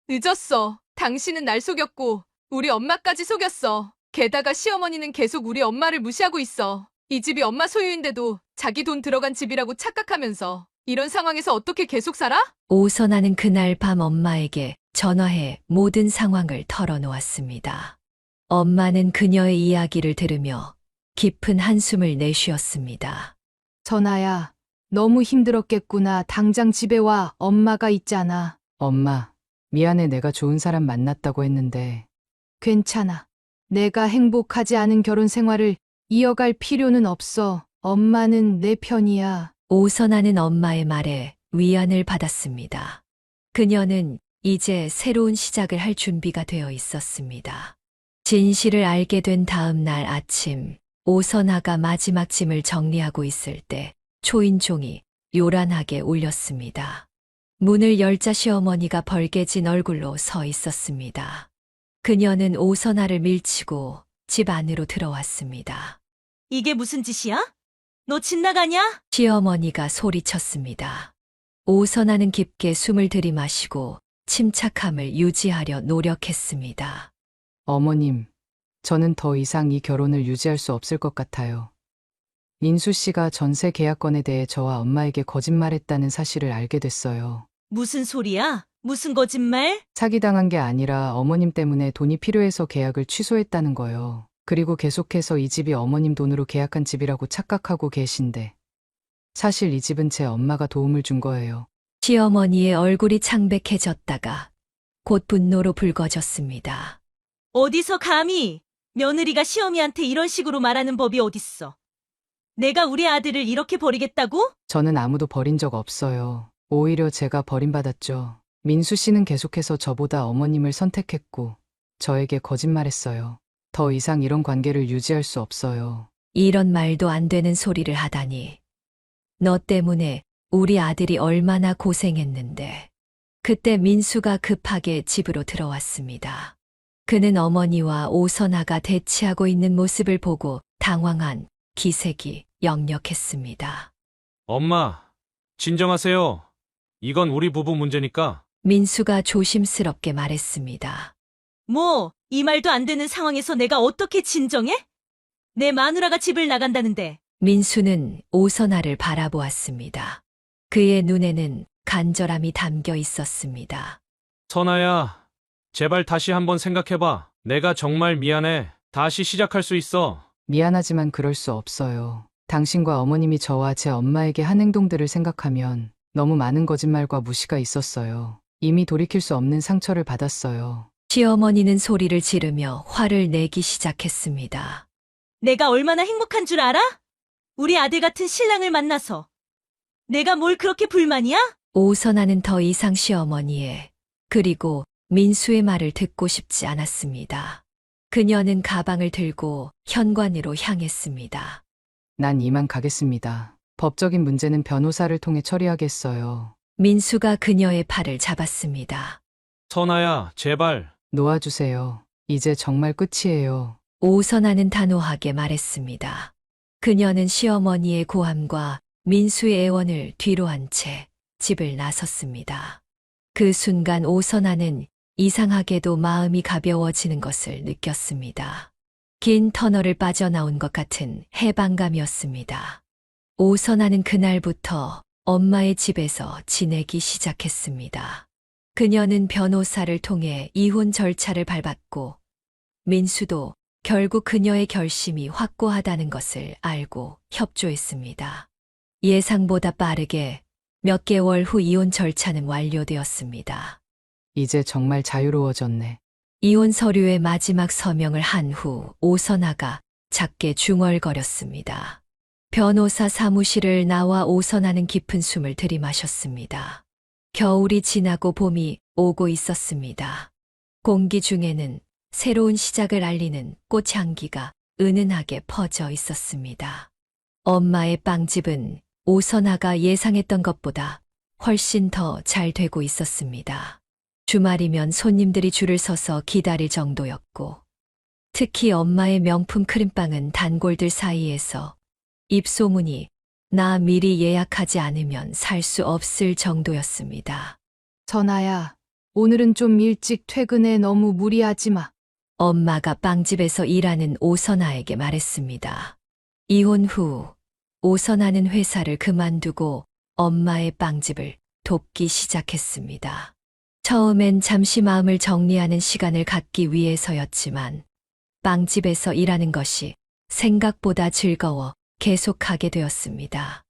늦었어. 당신은 날 속였고 우리 엄마까지 속였어. 게다가 시어머니는 계속 우리 엄마를 무시하고 있어. 이 집이 엄마 소유인데도 자기 돈 들어간 집이라고 착각하면서 이런 상황에서 어떻게 계속 살아? 오선아는 그날 밤 엄마에게 전화해 모든 상황을 털어놓았습니다. 엄마는 그녀의 이야기를 들으며 깊은 한숨을 내쉬었습니다. 선아야, 너무 힘들었겠구나. 당장 집에 와. 엄마가 있잖아. 엄마, 미안해. 내가 좋은 사람 만났다고 했는데. 괜찮아. 내가 행복하지 않은 결혼 생활을 이어갈 필요는 없어. 엄마는 내 편이야. 오선아는 엄마의 말에 위안을 받았습니다. 그녀는 이제 새로운 시작을 할 준비가 되어 있었습니다. 진실을 알게 된 다음 날 아침, 오선아가 마지막 짐을 정리하고 있을 때 초인종이 요란하게 울렸습니다. 문을 열자 시어머니가 벌개진 얼굴로 서 있었습니다. 그녀는 오선아를 밀치고 집 안으로 들어왔습니다. 이게 무슨 짓이야? 너 집 나가냐? 시어머니가 소리쳤습니다. 오선아는 깊게 숨을 들이마시고 침착함을 유지하려 노력했습니다. 어머님, 저는 더 이상 이 결혼을 유지할 수 없을 것 같아요. 민수 씨가 전세 계약건에 대해 저와 엄마에게 거짓말했다는 사실을 알게 됐어요. 무슨 소리야? 무슨 거짓말? 사기당한 게 아니라 어머님 때문에 돈이 필요해서 계약을 취소했다는 거요. 그리고 계속해서 이 집이 어머님 돈으로 계약한 집이라고 착각하고 계신데 사실 이 집은 제 엄마가 도움을 준 거예요. 시어머니의 얼굴이 창백해졌다가 곧 분노로 붉어졌습니다. 어디서 감히 며느리가 시어미한테 이런 식으로 말하는 법이 어딨어? 내가 우리 아들을 이렇게 버리겠다고? 저는 아무도 버린 적 없어요. 오히려 제가 버림받았죠. 민수 씨는 계속해서 저보다 어머님을 선택했고 저에게 거짓말했어요. 더 이상 이런 관계를 유지할 수 없어요. 이런 말도 안 되는 소리를 하다니. 너 때문에 우리 아들이 얼마나 고생했는데. 그때 민수가 급하게 집으로 들어왔습니다. 그는 어머니와 오선아가 대치하고 있는 모습을 보고 당황한 기색이 역력했습니다. 엄마, 진정하세요. 이건 우리 부부 문제니까. 민수가 조심스럽게 말했습니다. 뭐, 이 말도 안 되는 상황에서 내가 어떻게 진정해? 내 마누라가 집을 나간다는데. 민수는 오선아를 바라보았습니다. 그의 눈에는 간절함이 담겨 있었습니다. 선아야, 제발 다시 한번 생각해봐. 내가 정말 미안해. 다시 시작할 수 있어. 미안하지만 그럴 수 없어요. 당신과 어머님이 저와 제 엄마에게 한 행동들을 생각하면 너무 많은 거짓말과 무시가 있었어요. 이미 돌이킬 수 없는 상처를 받았어요. 시어머니는 소리를 지르며 화를 내기 시작했습니다. 내가 얼마나 행복한 줄 알아? 우리 아들 같은 신랑을 만나서. 내가 뭘 그렇게 불만이야? 오선아는 더 이상 시어머니의 그리고 민수의 말을 듣고 싶지 않았습니다. 그녀는 가방을 들고 현관으로 향했습니다. 난 이만 가겠습니다. 법적인 문제는 변호사를 통해 처리하겠어요. 민수가 그녀의 팔을 잡았습니다. 선아야, 제발. 놓아주세요. 이제 정말 끝이에요. 오선아는 단호하게 말했습니다. 그녀는 시어머니의 고함과 민수의 애원을 뒤로 한 채 집을 나섰습니다. 그 순간 오선아는 이상하게도 마음이 가벼워지는 것을 느꼈습니다. 긴 터널을 빠져나온 것 같은 해방감이었습니다. 오선아는 그날부터 엄마의 집에서 지내기 시작했습니다. 그녀는 변호사를 통해 이혼 절차를 밟았고 민수도 결국 그녀의 결심이 확고하다는 것을 알고 협조했습니다. 예상보다 빠르게 몇 개월 후 이혼 절차는 완료되었습니다. 이제 정말 자유로워졌네. 이혼 서류의 마지막 서명을 한 후 오선아가 작게 중얼거렸습니다. 변호사 사무실을 나와 오선아는 깊은 숨을 들이마셨습니다. 겨울이 지나고 봄이 오고 있었습니다. 공기 중에는 새로운 시작을 알리는 꽃향기가 은은하게 퍼져 있었습니다. 엄마의 빵집은 오선아가 예상했던 것보다 훨씬 더 잘 되고 있었습니다. 주말이면 손님들이 줄을 서서 기다릴 정도였고, 특히 엄마의 명품 크림빵은 단골들 사이에서 입소문이 나 미리 예약하지 않으면 살 수 없을 정도였습니다. 선아야, 오늘은 좀 일찍 퇴근해. 너무 무리하지 마. 엄마가 빵집에서 일하는 오선아에게 말했습니다. 이혼 후 오선아는 회사를 그만두고 엄마의 빵집을 돕기 시작했습니다. 처음엔 잠시 마음을 정리하는 시간을 갖기 위해서였지만 빵집에서 일하는 것이 생각보다 즐거워 계속하게 되었습니다.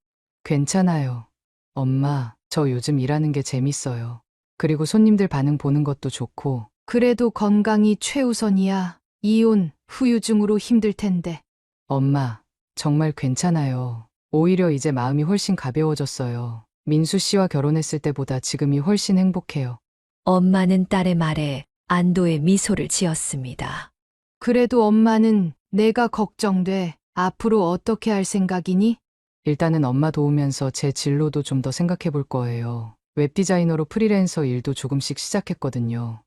괜찮아요. 엄마, 저 요즘 일하는 게 재밌어요. 그리고 손님들 반응 보는 것도 좋고. 그래도 건강이 최우선이야. 이혼, 후유증으로 힘들 텐데. 엄마, 정말 괜찮아요. 오히려 이제 마음이 훨씬 가벼워졌어요. 민수 씨와 결혼했을 때보다 지금이 훨씬 행복해요. 엄마는 딸의 말에 안도의 미소를 지었습니다. 그래도 엄마는 내가 걱정돼. 앞으로 어떻게 할 생각이니? 일단은 엄마 도우면서 제 진로도 좀 더 생각해 볼 거예요. 웹디자이너로 프리랜서 일도 조금씩 시작했거든요.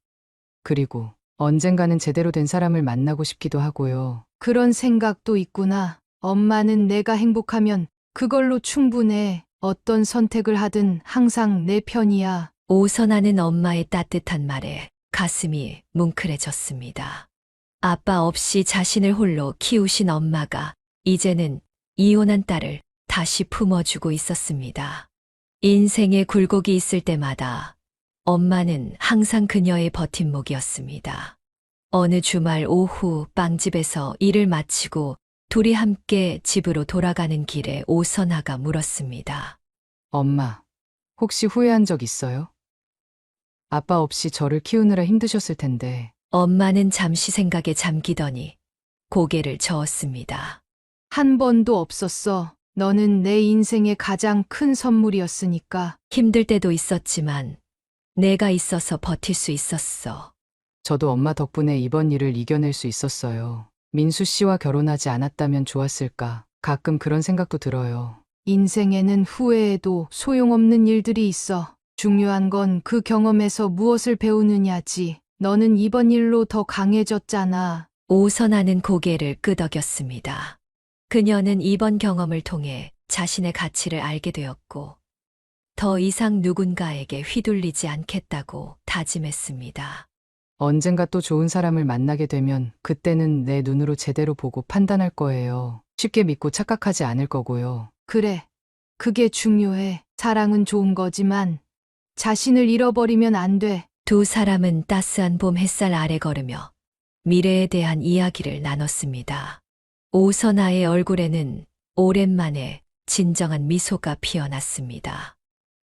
그리고 언젠가는 제대로 된 사람을 만나고 싶기도 하고요. 그런 생각도 있구나. 엄마는 내가 행복하면 그걸로 충분해. 어떤 선택을 하든 항상 내 편이야. 오선아는 엄마의 따뜻한 말에 가슴이 뭉클해졌습니다. 아빠 없이 자신을 홀로 키우신 엄마가 이제는 이혼한 딸을 다시 품어주고 있었습니다. 인생에 굴곡이 있을 때마다 엄마는 항상 그녀의 버팀목이었습니다. 어느 주말 오후 빵집에서 일을 마치고 둘이 함께 집으로 돌아가는 길에 오선아가 물었습니다. 엄마, 혹시 후회한 적 있어요? 아빠 없이 저를 키우느라 힘드셨을 텐데. 엄마는 잠시 생각에 잠기더니 고개를 저었습니다. 한 번도 없었어. 너는 내 인생의 가장 큰 선물이었으니까. 힘들 때도 있었지만 내가 있어서 버틸 수 있었어. 저도 엄마 덕분에 이번 일을 이겨낼 수 있었어요. 민수 씨와 결혼하지 않았다면 좋았을까? 가끔 그런 생각도 들어요. 인생에는 후회해도 소용없는 일들이 있어. 중요한 건 그 경험에서 무엇을 배우느냐지. 너는 이번 일로 더 강해졌잖아. 오선아는 고개를 끄덕였습니다. 그녀는 이번 경험을 통해 자신의 가치를 알게 되었고, 더 이상 누군가에게 휘둘리지 않겠다고 다짐했습니다. 언젠가 또 좋은 사람을 만나게 되면 그때는 내 눈으로 제대로 보고 판단할 거예요. 쉽게 믿고 착각하지 않을 거고요. 그래. 그게 중요해. 사랑은 좋은 거지만 자신을 잃어버리면 안 돼. 두 사람은 따스한 봄 햇살 아래 걸으며 미래에 대한 이야기를 나눴습니다. 오선아의 얼굴에는 오랜만에 진정한 미소가 피어났습니다.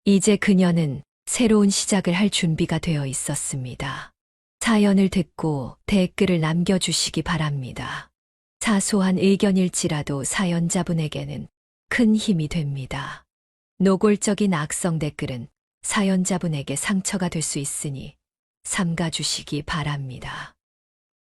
이제 그녀는 새로운 시작을 할 준비가 되어 있었습니다. 사연을 듣고 댓글을 남겨주시기 바랍니다. 사소한 의견일지라도 사연자분에게는 큰 힘이 됩니다. 노골적인 악성 댓글은 사연자분에게 상처가 될 수 있으니 삼가주시기 바랍니다.